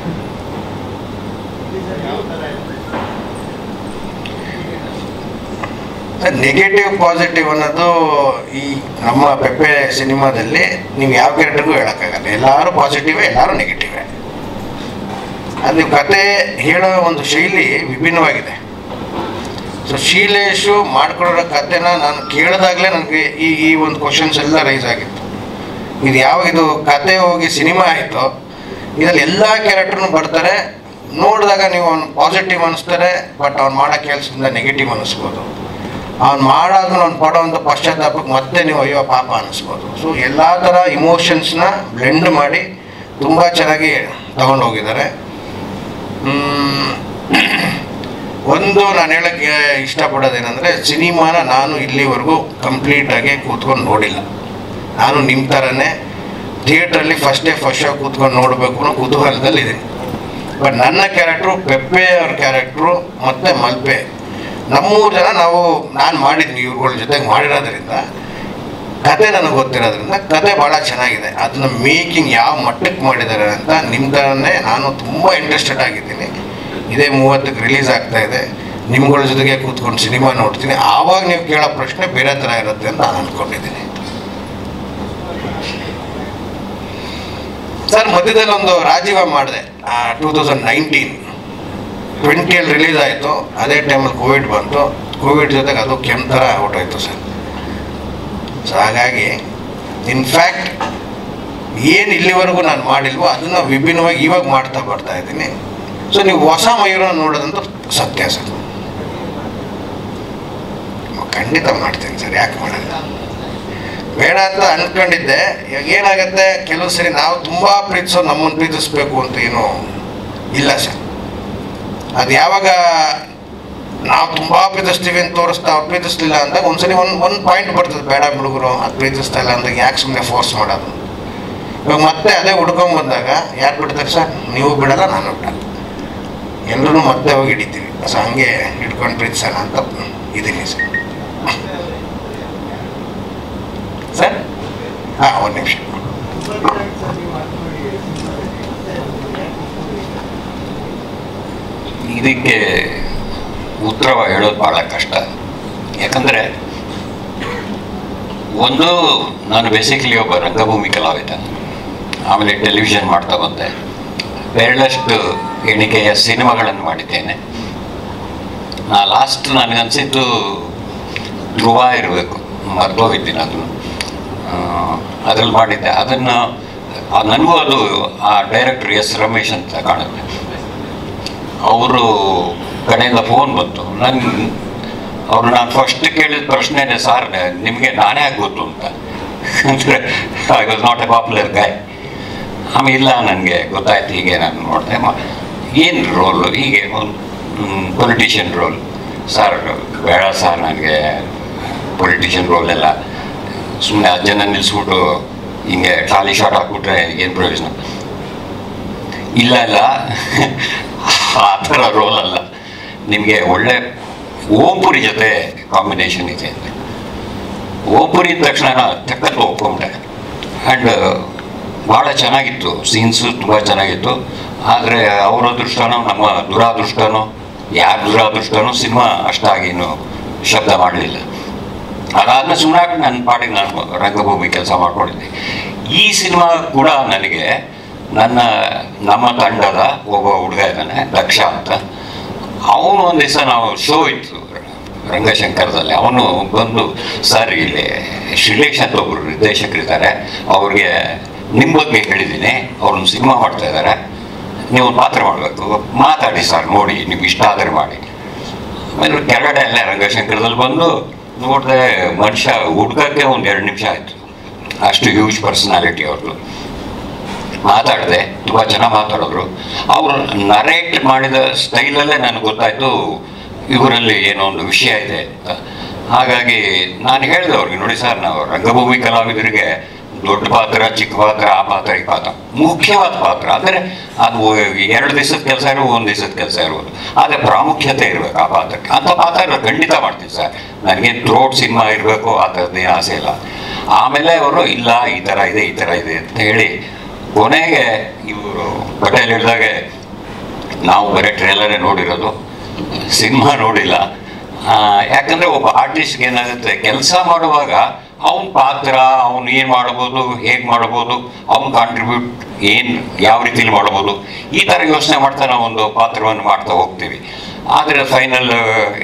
ನೆಗೆಟಿವ್ ಪಾಸಿಟಿವ್ ಅನ್ನೋದು ಈ ನಮ್ಮ ಪೆಪ್ಪೆ ಸಿನಿಮಾದಲ್ಲಿ ನೀವು ಯಾವ ಕ್ಯಾರೆಕ್ಟರ್ಗೂ ಹೇಳೋಕ್ಕಾಗಲ್ಲ. ಎಲ್ಲರೂ ಪಾಸಿಟಿವೇ, ಎಲ್ಲರೂ ನೆಗೆಟಿವೇ. ಅದು ಕತೆ ಹೇಳೋ ಒಂದು ಶೈಲಿ ವಿಭಿನ್ನವಾಗಿದೆ. ಸೊ ಶೀಲೇಶು ಮಾಡ್ಕೊಳ್ಳೋ ಕತೆನ ನಾನು ಕೇಳಿದಾಗಲೇ ನನಗೆ ಈ ಒಂದು ಕ್ವಶನ್ಸ್ ಎಲ್ಲ ರೈಸ್ ಆಗಿತ್ತು. ಇದು ಕತೆ ಹೋಗಿ ಸಿನಿಮಾ ಆಯಿತು, ಇದರಲ್ಲಿ ಎಲ್ಲ ಕ್ಯಾರೆಕ್ಟರ್ನು ಬರ್ತಾರೆ, ನೋಡಿದಾಗ ನೀವು ಅವ್ನು ಪಾಸಿಟಿವ್ ಅನ್ನಿಸ್ತಾರೆ, ಬಟ್ ಅವ್ನು ಮಾಡೋ ಕೆಲಸದಿಂದ ನೆಗೆಟಿವ್ ಅನ್ನಿಸ್ಬೋದು. ಅವ್ನು ಮಾಡಾದ್ಮೇಲೆ ಅವ್ನು ಪಡೋವಂಥ ಪಶ್ಚಾತ್ತಾಪಕ್ಕೆ ಮತ್ತೆ ನೀವು ಅಯ್ಯೋ ಪಾಪ ಅನ್ನಿಸ್ಬೋದು. ಸೊ ಎಲ್ಲ ಥರ ಇಮೋಷನ್ಸ್ನ ಬ್ಲೆಂಡ್ ಮಾಡಿ ತುಂಬ ಚೆನ್ನಾಗಿ ತಗೊಂಡೋಗಿದ್ದಾರೆ. ಒಂದು ನಾನು ಹೇಳೋಕ್ಕೆ ಇಷ್ಟಪಡೋದೇನೆಂದರೆ, ಸಿನಿಮಾನ ನಾನು ಇಲ್ಲಿವರೆಗೂ ಕಂಪ್ಲೀಟಾಗಿ ಕೂತ್ಕೊಂಡು ನೋಡಿಲ್ಲ. ನಾನು ನಿಮ್ಮ ಥರನೇ ಥಿಯೇಟ್ರಲ್ಲಿ ಫಸ್ಟ್ ಶೋ ಕೂತ್ಕೊಂಡು ನೋಡಬೇಕು ಅನ್ನೋ ಕುತೂಹಲದಲ್ಲಿದ್ದೀನಿ. ಬಟ್ ನನ್ನ ಕ್ಯಾರೆಕ್ಟ್ರು, ಪೆಪ್ಪೆ ಅವ್ರ ಕ್ಯಾರೆಕ್ಟ್ರು ಮತ್ತು ಮಲ್ಪೆ, ನಮ್ಮೂರು ಜನ ನಾನು ಮಾಡಿದ್ದೀನಿ ಇವ್ರುಗಳ ಜೊತೆಗೆ ಮಾಡಿರೋದ್ರಿಂದ, ಕತೆ ನನಗೆ ಗೊತ್ತಿರೋದ್ರಿಂದ ಕತೆ ಭಾಳ ಚೆನ್ನಾಗಿದೆ. ಅದನ್ನ ಮೇಕಿಂಗ್ ಯಾವ ಮಟ್ಟಕ್ಕೆ ಮಾಡಿದ್ದಾರೆ ಅಂತ ನಿಮ್ಮ ಥರನೇ ನಾನು ತುಂಬ ಇಂಟ್ರೆಸ್ಟೆಡ್ ಆಗಿದ್ದೀನಿ. ಇದೇ 30ಕ್ಕೆ ರಿಲೀಸ್ ಆಗ್ತಾಯಿದೆ. ನಿಮ್ಗಳ ಜೊತೆಗೆ ಕೂತ್ಕೊಂಡು ಸಿನಿಮಾ ನೋಡ್ತೀನಿ. ಆವಾಗ ನೀವು ಕೇಳೋ ಪ್ರಶ್ನೆ ಬೇರೆ ಥರ ಇರುತ್ತೆ ಅಂತ ನಾನು ಅಂದ್ಕೊಂಡಿದ್ದೀನಿ. ಸರ್ ಮಧ್ಯದಲ್ಲಿ ಒಂದು ರಾಜೀವ ಮಾಡಿದೆ 2019-20 ರಿಲೀಸ್ ಆಯಿತು. ಅದೇ ಟೈಮಲ್ಲಿ ಕೋವಿಡ್ ಬಂತು. ಕೋವಿಡ್ ಜೊತೆಗೆ ಅದು ಕೆಮ್ಮ ಥರ ಹೊರಟೋಯ್ತು ಸರ್. ಸೊ ಹಾಗಾಗಿ ಇನ್ಫ್ಯಾಕ್ಟ್ ಏನು ಇಲ್ಲಿವರೆಗೂ ನಾನು ಮಾಡಿಲ್ವೋ ಅದನ್ನು ವಿಭಿನ್ನವಾಗಿ ಇವಾಗ ಮಾಡ್ತಾ ಬರ್ತಾ ಇದ್ದೀನಿ. ಸೊ ನೀವು ಹೊಸ ಮಯೂರ ನೋಡೋದಂತೂ ಸತ್ಯ ಸರ್. ಖಂಡಿತ ಮಾಡ್ತೀನಿ ಸರ್, ಯಾಕೆ ಮಾಡಲ್ಲ? ಬೇಡ ಅಂತ ಅಂದ್ಕೊಂಡಿದ್ದೆ. ಇವಾಗ ಏನಾಗುತ್ತೆ, ಕೆಲವು ಸರಿ ನಾವು ತುಂಬ ಪ್ರೀತಿಸೋದು ನಮ್ಮನ್ನು ಪ್ರೀತಿಸ್ಬೇಕು ಅಂತ ಏನೂ ಇಲ್ಲ ಸರ್. ಅದು ಯಾವಾಗ ನಾವು ತುಂಬ ಪ್ರೀತಿಸ್ತೀವಿ ಅಂತ ತೋರಿಸ್ತಾ ಅವ್ರು ಪ್ರೀತಿಸ್ಲಿಲ್ಲ ಅಂದಾಗ ಒಂದ್ಸರಿ ಒಂದು ಪಾಯಿಂಟ್ ಬರ್ತದೆ, ಬೇಡ ಹುಡುಗರು ಅದು ಪ್ರೀತಿಸ್ತಾ ಇಲ್ಲ ಅಂದಾಗ ಯಾಕೆ ಸುಮ್ಮನೆ ಫೋರ್ಸ್ ಮಾಡೋದು. ಇವಾಗ ಮತ್ತೆ ಅದೇ ಹುಡ್ಕೊಂಬಂದಾಗ ಯಾರು ಬಿಡ್ತಾರೆ ಸರ್? ನೀವು ಬಿಡಲ್ಲ, ನಾನು ಬಿಡಲ್ಲ, ಎಲ್ಲರೂ ಮತ್ತೆ ಹೋಗಿ ಹಿಡಿತೀವಿ. ಸೊ ಹಂಗೆ ಹಿಡ್ಕೊಂಡು ಪ್ರೀತಿಸೋಣ ಅಂತ ಇದ್ದೀನಿ ಸರ್. ಸರ್ ಒಂದು ನಿಮಿಷ. ಇದಕ್ಕೆ ಉತ್ತರ ಹೇಳೋದು ಭಾಳ ಕಷ್ಟ. ಯಾಕಂದರೆ ಒಂದು, ನಾನು ಬೇಸಿಕಲಿ ಒಬ್ಬ ರಂಗಭೂಮಿ ಕಲಾವಿದ. ಆಮೇಲೆ ಟೆಲಿವಿಷನ್ ಮಾಡ್ತಾ ಬಂದೆ. ಬೆರಳಷ್ಟು ಎಣಿಕೆಯ ಸಿನಿಮಾಗಳನ್ನು ಮಾಡಿದ್ದೇನೆ. ಲಾಸ್ಟ್ ನನಗನ್ಸಿದ್ದು ಧ್ರುವ ಇರಬೇಕು, ಮರ್ತೋಗಿದ್ದೀನಿ ಅದನ್ನು. ಅದ್ರಲ್ಲಿ ಮಾಡಿದ್ದೆ. ಅದನ್ನು ನನಗೂ ಅದು ಆ ಡೈರೆಕ್ಟರ್ ಎಸ್ ರಮೇಶ್ ಅಂತ ಕಾಣುತ್ತೆ. ಅವರು ಕಡೆಯಿಂದ ಫೋನ್ ಬಂತು. ಅವರು ನಾನು ಫಸ್ಟ್ ಕೇಳಿದ ಪ್ರಶ್ನೆನೇ, ಸಾರ್ ನಿಮಗೆ ನಾನೇ ಆಗಿ ಗೊತ್ತು ಅಂತ. ಅಂದರೆ I was not a popular guy. ಆಮೇಲೆ ಇಲ್ಲ, ನನಗೆ ಗೊತ್ತಾಯ್ತು. ಹೀಗೆ ನಾನು ನೋಡಿದೆ, ಏನು ರೋಲು, ಹೀಗೆ ಒಂದು ಪೊಲಿಟಿಷಿಯನ್ ರೋಲ್. ಸರ್ ಬೇಡ ಸರ್, ನನಗೆ ಪೊಲಿಟಿಷಿಯನ್ ರೋಲೆಲ್ಲ ಸುಮ್ಮನೆ 10 ಜನ ನಿಲ್ಲಿಸ್ಬಿಟ್ಟು ಹಿಂಗೆ ಖಾಲಿ ಶಾಟ್ ಹಾಕ್ಬಿಟ್ರೆ ಏನು ಪ್ರಯೋಜನ. ಇಲ್ಲ ಇಲ್ಲ, ಆ ಥರ ರೋಲ್ ಅಲ್ಲ, ನಿಮಗೆ ಒಳ್ಳೆ ಓಂಪುರಿ ಜೊತೆ ಕಾಂಬಿನೇಷನ್ ಇದೆ ಅಂತ. ಓಂಪುರಿ ಇದ್ದ ತಕ್ಷಣ ತಕ್ಕಂತ ಒಪ್ಕೊಂಡೆ. ಆ್ಯಂಡ್ ಭಾಳ ಚೆನ್ನಾಗಿತ್ತು, ಸೀನ್ಸು ತುಂಬ ಚೆನ್ನಾಗಿತ್ತು. ಆದರೆ ಅವರ ಅದೃಷ್ಟನೋ ನಮ್ಮ ದುರಾದೃಷ್ಟನೋ, ಯಾರ ದುರಾದೃಷ್ಟನೋ ಸಿನಿಮಾ ಅಷ್ಟಾಗಿನೂ ಶಬ್ದ ಮಾಡಲಿಲ್ಲ. ಅದಾದ್ಮೇಲೆ ಸುಮ್ಮನೆ ನನ್ನ ಪಾಟಿಗೆ ನಾನು ರಂಗಭೂಮಿ ಕೆಲಸ ಮಾಡ್ಕೊಂಡಿದ್ದೆ. ಈ ಸಿನಿಮಾ ಕೂಡ ನನಗೆ ನಮ್ಮ ತಂಡದ ಒಬ್ಬ ಹುಡುಗ ಇದ್ದಾನೆ, ದಕ್ಷ ಅಂತ. ಅವನು ಒಂದು ದಿವಸ ನಾವು ಶೋ ಇತ್ತು ರಂಗಶಂಕರದಲ್ಲಿ. ಅವನು ಬಂದು, ಸರ್ ಇಲ್ಲಿ ಶ್ರೀಲೇಶ್ ಅಂತ ಒಬ್ಬರು ನಿರ್ದೇಶಕರಿದ್ದಾರೆ, ಅವ್ರಿಗೆ ನಿಮ್ಮ ಬಗ್ಗೆ ಹೇಳಿದ್ದೀನಿ, ಅವ್ರನ್ನ ಸಿನಿಮಾ ಮಾಡ್ತಾ ಇದ್ದಾರೆ, ನೀವು ಪಾತ್ರ ಮಾಡಬೇಕು, ಮಾತಾಡಿ ಸರ್, ನೋಡಿ ನಿಮ್ಗೆ ಇಷ್ಟ ಆದರೆ ಮಾಡಿ. ಆಮೇಲೆ ಕೆಳಗಡೆ ಅಲ್ಲೇ ರಂಗಶಂಕರದಲ್ಲಿ ಬಂದು ನೋಡಿದೆ, ಮನುಷ್ಯ ಹುಡ್ಕಕ್ಕೆ ಒಂದು 2 ನಿಮಿಷ ಆಯಿತು, ಅಷ್ಟು ಹ್ಯೂಜ್ ಪರ್ಸನಾಲಿಟಿ ಅವ್ರದ್ದು. ಮಾತಾಡಿದೆ, ತುಂಬ ಚೆನ್ನಾಗಿ ಮಾತಾಡಿದ್ರು. ಅವರು ನರೇಟ್ ಮಾಡಿದ ಸ್ಟೈಲಲ್ಲೇ ನನಗೆ ಗೊತ್ತಾಯಿತು ಇವರಲ್ಲಿ ಏನೋ ಒಂದು ವಿಷಯ ಇದೆ ಅಂತ. ಹಾಗಾಗಿ ನಾನು ಹೇಳಿದೆ ಅವ್ರಿಗೆ, ನೋಡಿ ಸರ್, ನಾವು ರಂಗಭೂಮಿ ಕಲಾವಿದರಿಗೆ ದೊಡ್ಡ ಪಾತ್ರ, ಚಿಕ್ಕ ಪಾತ್ರ, ಆ ಪಾತ್ರ, ಈ ಪಾತ್ರ, ಮುಖ್ಯವಾದ ಪಾತ್ರ ಅಂದರೆ ಅದು 2 ದಿವಸದ ಕೆಲಸ ಇರ್ಬೋದು, 1 ದಿವಸದ ಕೆಲಸ ಇರ್ಬೋದು, ಆದರೆ ಪ್ರಾಮುಖ್ಯತೆ ಇರಬೇಕು ಆ ಪಾತ್ರಕ್ಕೆ. ಅಂಥ ಪಾತ್ರ ಖಂಡಿತ ಮಾಡ್ತೀನಿ ಸರ್, ನನಗೆ ಥ್ರೋಟ್ ಸಿನಿಮಾ ಇರಬೇಕು, ಆ ಥರದ್ದೇನು ಆಸೆ ಇಲ್ಲ. ಆಮೇಲೆ ಅವರು ಇಲ್ಲ, ಈ ಥರ ಇದೆ, ಈ ಥರ ಇದೆ ಅಂತ ಹೇಳಿ ಕೊನೆಗೆ ಇವರು ಪಟೇಲ್ ಹೇಳಿದಾಗೆ ನಾವು ಬರೀ ಟ್ರೇಲರೇ ನೋಡಿರೋದು, ಸಿನಿಮಾ ನೋಡಿಲ್ಲ. ಯಾಕಂದರೆ ಒಬ್ಬ ಆರ್ಟಿಸ್ಟ್ಗೆ ಏನಾಗುತ್ತೆ, ಕೆಲಸ ಮಾಡುವಾಗ ಅವನ ಪಾತ್ರ, ಅವನು ಏನು ಮಾಡ್ಬೋದು, ಹೇಗೆ ಮಾಡ್ಬೋದು, ಅವ್ನು ಕಾಂಟ್ರಿಬ್ಯೂಟ್ ಯಾವ ರೀತಿಲಿ ಮಾಡ್ಬೋದು, ಈ ಥರ ಯೋಚನೆ ಮಾಡ್ತಾ ನಾವು ಒಂದು ಪಾತ್ರವನ್ನು ಮಾಡ್ತಾ ಹೋಗ್ತೀವಿ. ಆದರೆ ಫೈನಲ್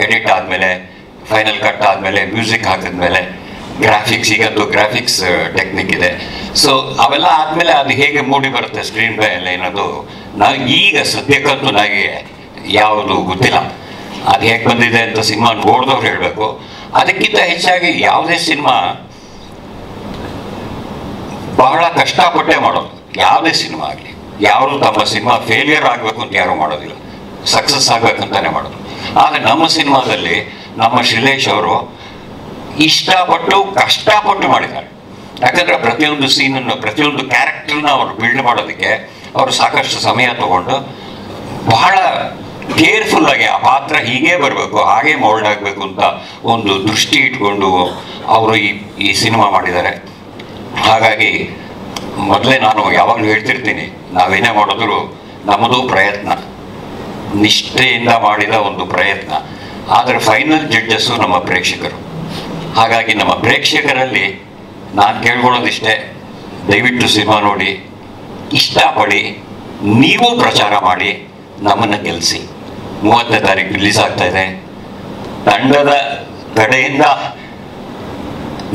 ಎಡಿಟ್ ಆದಮೇಲೆ, ಫೈನಲ್ ಕಟ್ ಆದಮೇಲೆ, ಮ್ಯೂಸಿಕ್ ಹಾಕಿದ್ಮೇಲೆ, ಗ್ರಾಫಿಕ್ಸ್, ಈಗದ್ದು ಗ್ರಾಫಿಕ್ಸ್ ಟೆಕ್ನಿಕ್ ಇದೆ. ಸೊ ಅವೆಲ್ಲ ಆದಮೇಲೆ ಅದು ಹೇಗೆ ಮೂಡಿ ಬರುತ್ತೆ ಸ್ಕ್ರೀನ್ ಪ್ಲೇ ಎಲ್ಲ ಏನದು ಈಗ ಸದ್ಯಕ್ಕಂತೂ ನನಗೆ ಯಾವುದು ಗೊತ್ತಿಲ್ಲ. ಅದು ಹೇಗೆ ಬಂದಿದೆ ಅಂತ ಸಿನಿಮಾ ನೋಡಿದವ್ರು ಹೇಳಬೇಕು. ಅದಕ್ಕಿಂತ ಹೆಚ್ಚಾಗಿ ಯಾವುದೇ ಸಿನಿಮಾ ಬಹಳ ಕಷ್ಟಪಟ್ಟೆ ಮಾಡೋದು, ಯಾವುದೇ ಸಿನಿಮಾ ಆಗಲಿ. ಯಾರು ತಮ್ಮ ಸಿನಿಮಾ ಫೇಲಿಯರ್ ಆಗಬೇಕು ಅಂತ ಯಾರು ಮಾಡೋದಿಲ್ಲ, ಸಕ್ಸಸ್ ಆಗಬೇಕಂತಾನೆ ಮಾಡೋದು. ಆದರೆ ನಮ್ಮ ಸಿನಿಮಾದಲ್ಲಿ ನಮ್ಮ ಶ್ರೀಲೇಶ್ ಅವರು ಇಷ್ಟಪಟ್ಟು ಕಷ್ಟಪಟ್ಟು ಮಾಡಿದ್ದಾರೆ. ಯಾಕಂದರೆ ಪ್ರತಿಯೊಂದು ಸೀನನ್ನು, ಪ್ರತಿಯೊಂದು ಕ್ಯಾರೆಕ್ಟರ್ನ ಅವರು ಬಿಲ್ಡ್ ಮಾಡೋದಕ್ಕೆ ಅವರು ಸಾಕಷ್ಟು ಸಮಯ ತಗೊಂಡು ಬಹಳ ಕೇರ್ಫುಲ್ಲಾಗಿ ಆ ಪಾತ್ರ ಹೀಗೇ ಬರಬೇಕು, ಹಾಗೇ ಮೋಲ್ಡ್ ಆಗಬೇಕು ಅಂತ ಒಂದು ದೃಷ್ಟಿ ಇಟ್ಕೊಂಡು ಅವರು ಈ ಸಿನಿಮಾ ಮಾಡಿದ್ದಾರೆ. ಹಾಗಾಗಿ ಮೊದಲೇ ನಾನು ಯಾವಾಗಲೂ ಹೇಳ್ತಿರ್ತೀನಿ, ನಾವೇನೇ ಮಾಡಿದ್ರು ನಮ್ಮದು ಪ್ರಯತ್ನ, ನಿಷ್ಠೆಯಿಂದ ಮಾಡಿದ ಒಂದು ಪ್ರಯತ್ನ. ಆದರೆ ಫೈನಲ್ ಜಡ್ಜಸ್ಸು ನಮ್ಮ ಪ್ರೇಕ್ಷಕರು. ಹಾಗಾಗಿ ನಮ್ಮ ಪ್ರೇಕ್ಷಕರಲ್ಲಿ ನಾನು ಕೇಳ್ಕೊಳ್ಳೋದಿಷ್ಟೇ, ದಯವಿಟ್ಟು ಸಿನಿಮಾ ನೋಡಿ, ಇಷ್ಟಪಡಿ, ನೀವು ಪ್ರಚಾರ ಮಾಡಿ, ನಮ್ಮನ್ನು ಗೆಲ್ಲಿಸಿ. 30ನೇ ತಾರೀಕು ರಿಲೀಸ್ ಆಗ್ತಾ ಇದೆ. ತಂಡದ ಕಡೆಯಿಂದ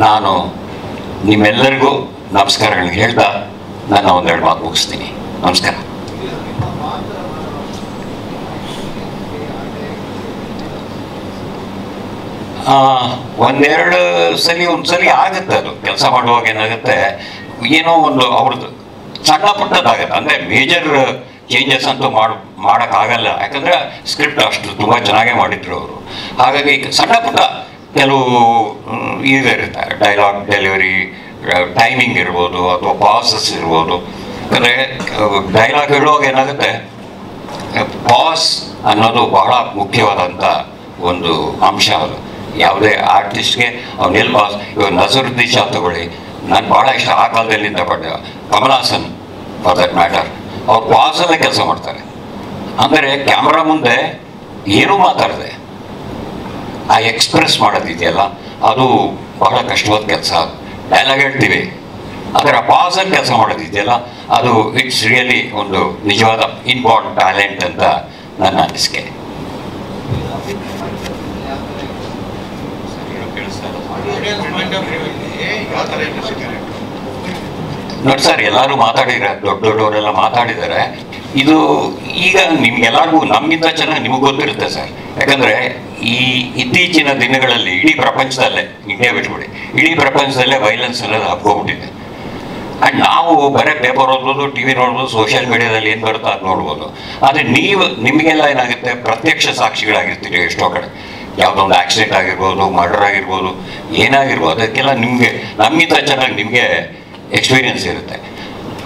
ನಾನು ನಿಮ್ಮೆಲ್ಲರಿಗೂ ನಮಸ್ಕಾರಗಳನ್ನ ಹೇಳ್ತಾ ನಾನು ಒಂದೆರಡು ಮಾತು ಮುಗಿಸ್ತೀನಿ. ನಮಸ್ಕಾರ. ಒಂದೆರಡು ಒಂದ್ಸಲಿ ಆಗುತ್ತೆ. ಅದು ಕೆಲಸ ಮಾಡುವಾಗ ಏನಾಗುತ್ತೆ, ಏನೋ ಒಂದು ಅವ್ರದ್ದು ಸಣ್ಣ ಪುಟ್ಟದಾಗತ್ತೆ. ಅಂದರೆ ಮೇಜರ್ ಚೇಂಜಸ್ ಅಂತೂ ಮಾಡೋಕ್ಕಾಗಲ್ಲ, ಯಾಕಂದರೆ ಸ್ಕ್ರಿಪ್ಟ್ ಅಷ್ಟು ತುಂಬ ಚೆನ್ನಾಗೇ ಮಾಡಿದ್ರು ಅವರು. ಹಾಗಾಗಿ ಸಣ್ಣ ಪುಟ್ಟ ಕೆಲವು ಇದು ಇರುತ್ತೆ, ಡೈಲಾಗ್ ಡೆಲಿವರಿ ಟೈಮಿಂಗ್ ಇರ್ಬೋದು, ಅಥವಾ ಪಾಸಸ್ ಇರ್ಬೋದು. ಅಂದರೆ ಡೈಲಾಗ್ ಹೇಳುವಾಗ ಏನಾಗುತ್ತೆ, ಪಾಸ್ ಅನ್ನೋದು ಬಹಳ ಮುಖ್ಯವಾದಂಥ ಒಂದು ಅಂಶ. ಅದು ಯಾವುದೇ ಆರ್ಟಿಸ್ಟ್ಗೆ ಅವ್ನೆಲ್ಲಿ ಪಾಸ್, ಇವಾಗ ನಜರುದ್ದೀನ್ ಶಾ ತಗೊಳ್ಳಿ, ನಾನು ಭಾಳ ಇಷ್ಟ ಆ ಕಾಲದಲ್ಲಿಂದ ಪಡ್ಡೆ. Kamal Haasan for that matter, ಅವ್ರು ಪಾಸಲ್ಲೇ ಕೆಲಸ ಮಾಡ್ತಾರೆ. ಅಂದರೆ ಕ್ಯಾಮ್ರಾ ಮುಂದೆ ಏನೂ ಮಾತಾಡದೆ ಆ ಎಕ್ಸ್ಪ್ರೆಸ್ ಮಾಡೋದಿದೆಯಲ್ಲ, ಅದು ಬಹಳ ಕಷ್ಟವಾದ ಕೆಲಸ. ಡೈಲಾಗ್ ಹೇಳ್ತೀವಿ, ಅದರ ಪಾಸಲ್ಲಿ ಕೆಲಸ ಮಾಡೋದಿದೆಯಲ್ಲ, ಅದು ಇಟ್ಸ್ ರಿಯಲಿ ಒಂದು ನಿಜವಾದ ಇನ್ಬಾರ್ನ್ ಟ್ಯಾಲೆಂಟ್ ಅಂತ ನನ್ನ ಅನಿಸಿಕೆ. ನೋಡಿ ಸರ್, ಎಲ್ಲರೂ ಮಾತಾಡಿದ್ದಾರೆ, ದೊಡ್ಡವರೆಲ್ಲ ಮಾತಾಡಿದ್ದಾರೆ. ಇದು ಈಗ ನಿಮ್ಗೆಲ್ಲರಿಗೂ ನಮ್ಗಿಂತ ಚೆನ್ನಾಗಿ ನಿಮಗೆ ಗೊತ್ತಿರುತ್ತೆ ಸರ್. ಯಾಕಂದರೆ ಈ ಇತ್ತೀಚಿನ ದಿನಗಳಲ್ಲಿ ಇಡೀ ಪ್ರಪಂಚದಲ್ಲೇ, ಇಂಡಿಯಾ ಬಿಟ್ಬಿಡಿ, ಇಡೀ ಪ್ರಪಂಚದಲ್ಲೇ ವೈಲೆನ್ಸ್ ಎಲ್ಲ ಹಬ್ಕೊಂಡ್ಬಿಟ್ಟಿದೆ. ಆ್ಯಂಡ್ ನಾವು ಬರೀ ಪೇಪರ್ ಓದ್ಬೋದು, ಟಿ ವಿ ನೋಡ್ಬೋದು, ಸೋಷಿಯಲ್ ಮೀಡಿಯಾದಲ್ಲಿ ಏನು ಬರುತ್ತೋ ಅದು ನೋಡ್ಬೋದು. ಆದರೆ ನಿಮಗೆಲ್ಲ ಏನಾಗುತ್ತೆ, ಪ್ರತ್ಯಕ್ಷ ಸಾಕ್ಷಿಗಳಾಗಿರ್ತೀರಿ ಎಷ್ಟೋ ಕಡೆ. ಯಾವುದೋ ಒಂದು ಆಕ್ಸಿಡೆಂಟ್ ಆಗಿರ್ಬೋದು, ಮರ್ಡರ್ ಆಗಿರ್ಬೋದು, ಏನಾಗಿರ್ಬೋದು, ಅದಕ್ಕೆಲ್ಲ ನಿಮಗೆ ನಮ್ಗಿಂತ ಚೆನ್ನಾಗಿ ನಿಮಗೆ ಎಕ್ಸ್ಪೀರಿಯನ್ಸ್ ಇರುತ್ತೆ.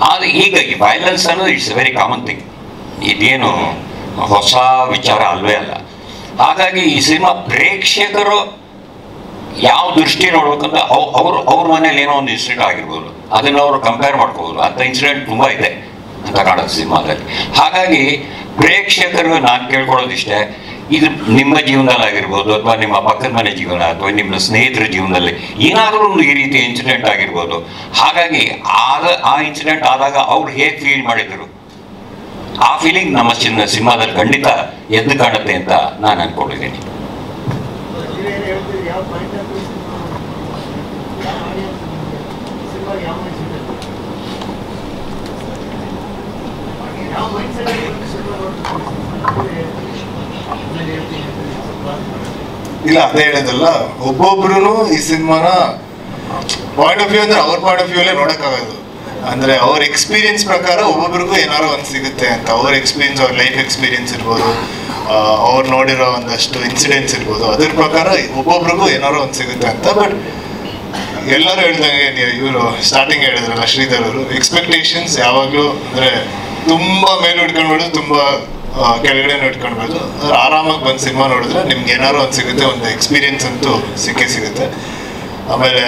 ಆದರೆ ಈಗ ಈ ವೈಲೆನ್ಸ್ ಅನ್ನೋದು it's A very common thing, ಇದೇನು ಹೊಸ ವಿಚಾರ ಅಲ್ವೇ ಅಲ್ಲ. ಹಾಗಾಗಿ ಈ ಸಿನಿಮಾ ಪ್ರೇಕ್ಷಕರು ಯಾವ ದೃಷ್ಟಿ ನೋಡ್ಬೇಕಂದ್ರೆ ಅವ್ರ ಮನೇಲಿ ಏನೋ ಒಂದು ಇನ್ಸಿಡೆಂಟ್ ಆಗಿರ್ಬೋದು, ಅದನ್ನು ಅವರು ಕಂಪೇರ್ ಮಾಡ್ಕೋಬೋದು. ಅಂಥ ಇನ್ಸಿಡೆಂಟ್ ತುಂಬ ಇದೆ ಅಂತ ಕಾಣುತ್ತೆ ಸಿನಿಮಾದಲ್ಲಿ. ಹಾಗಾಗಿ ಪ್ರೇಕ್ಷಕರು ನಾನು ಕೇಳ್ಕೊಳ್ಳೋದಿಷ್ಟೇ, ಇದು ನಿಮ್ಮ ಜೀವನದಲ್ಲಿ ಆಗಿರ್ಬೋದು, ಅಥವಾ ನಿಮ್ಮ ಪಕ್ಕದ ಮನೆ ಜೀವನ, ಅಥವಾ ನಿಮ್ಮ ಸ್ನೇಹಿತರ ಜೀವನದಲ್ಲಿ ಏನಾದರೂ ಒಂದು ಈ ರೀತಿ ಇನ್ಸಿಡೆಂಟ್ ಆಗಿರ್ಬೋದು. ಹಾಗಾಗಿ ಆ ಇನ್ಸಿಡೆಂಟ್ ಆದಾಗ ಅವ್ರು ಹೇಗೆ ಫೀಲ್ ಮಾಡಿದರು, ಆ ಫೀಲಿಂಗ್ ನಮ್ಮ ಸಿನಿಮಾದಲ್ಲಿ ಖಂಡಿತ ಎದ್ದು ಕಾಣುತ್ತೆ ಅಂತ ನಾನು ಅನ್ಕೊಂಡಿದ್ದೀನಿ. ಇಲ್ಲ, ಅದೇ ಹೇಳೋದಲ್ಲ, ಒಬ್ಬೊಬ್ರು ಈ ಸಿನಿಮಾನ ಪಾಯಿಂಟ್ ಆಫ್ ವ್ಯೂ ಅಂದ್ರೆ ಅವ್ರ ಪಾಯಿಂಟ್ ಆಫ್ ವ್ಯೂ ಅಲ್ಲೇ ನೋಡೋಕ್ಕಾಗೋದು. ಅಂದ್ರೆ ಅವ್ರ ಎಕ್ಸ್ಪೀರಿಯನ್ಸ್ ಪ್ರಕಾರ ಒಬ್ಬೊಬ್ರಿಗೂ ಏನಾರು ಒಂದು ಸಿಗುತ್ತೆ ಅಂತ. ಅವ್ರ ಎಕ್ಸ್ಪೀರಿಯನ್ಸ್, ಅವ್ರ ಲೈಫ್ ಎಕ್ಸ್ಪೀರಿಯನ್ಸ್ ಇರ್ಬೋದು, ಅವ್ರು ನೋಡಿರೋ ಒಂದಷ್ಟು ಇನ್ಸಿಡೆಂಟ್ಸ್ ಇರ್ಬೋದು, ಅದ್ರ ಪ್ರಕಾರ ಒಬ್ಬೊಬ್ರಿಗೂ ಏನಾರು ಒಂದು ಸಿಗುತ್ತೆ ಅಂತ. ಬಟ್ ಎಲ್ಲರೂ ಹೇಳ್ದಂಗೆ, ಇವರು ಸ್ಟಾರ್ಟಿಂಗ್ ಹೇಳಿದ್ರಲ್ಲ ಶ್ರೀಧರ್ ಅವರು, ಎಕ್ಸ್ಪೆಕ್ಟೇಷನ್ಸ್ ಯಾವಾಗಲೂ ಅಂದರೆ ತುಂಬ ಮೇಲೆ ಇಟ್ಕೊಂಡ್ಬಿಡೋದು, ತುಂಬ ಕೆಳಗಡೆ ಇಟ್ಕೊಳ್ಬೋದು. ಆರಾಮಾಗಿ ಬಂದು ಸಿನಿಮಾ ನೋಡಿದ್ರೆ ನಿಮ್ಗೆ ಏನಾರು ಒಂದು ಸಿಗುತ್ತೆ, ಒಂದು ಎಕ್ಸ್ಪೀರಿಯನ್ಸ್ ಅಂತೂ ಸಿಕ್ಕೇ ಸಿಗುತ್ತೆ. ಆಮೇಲೆ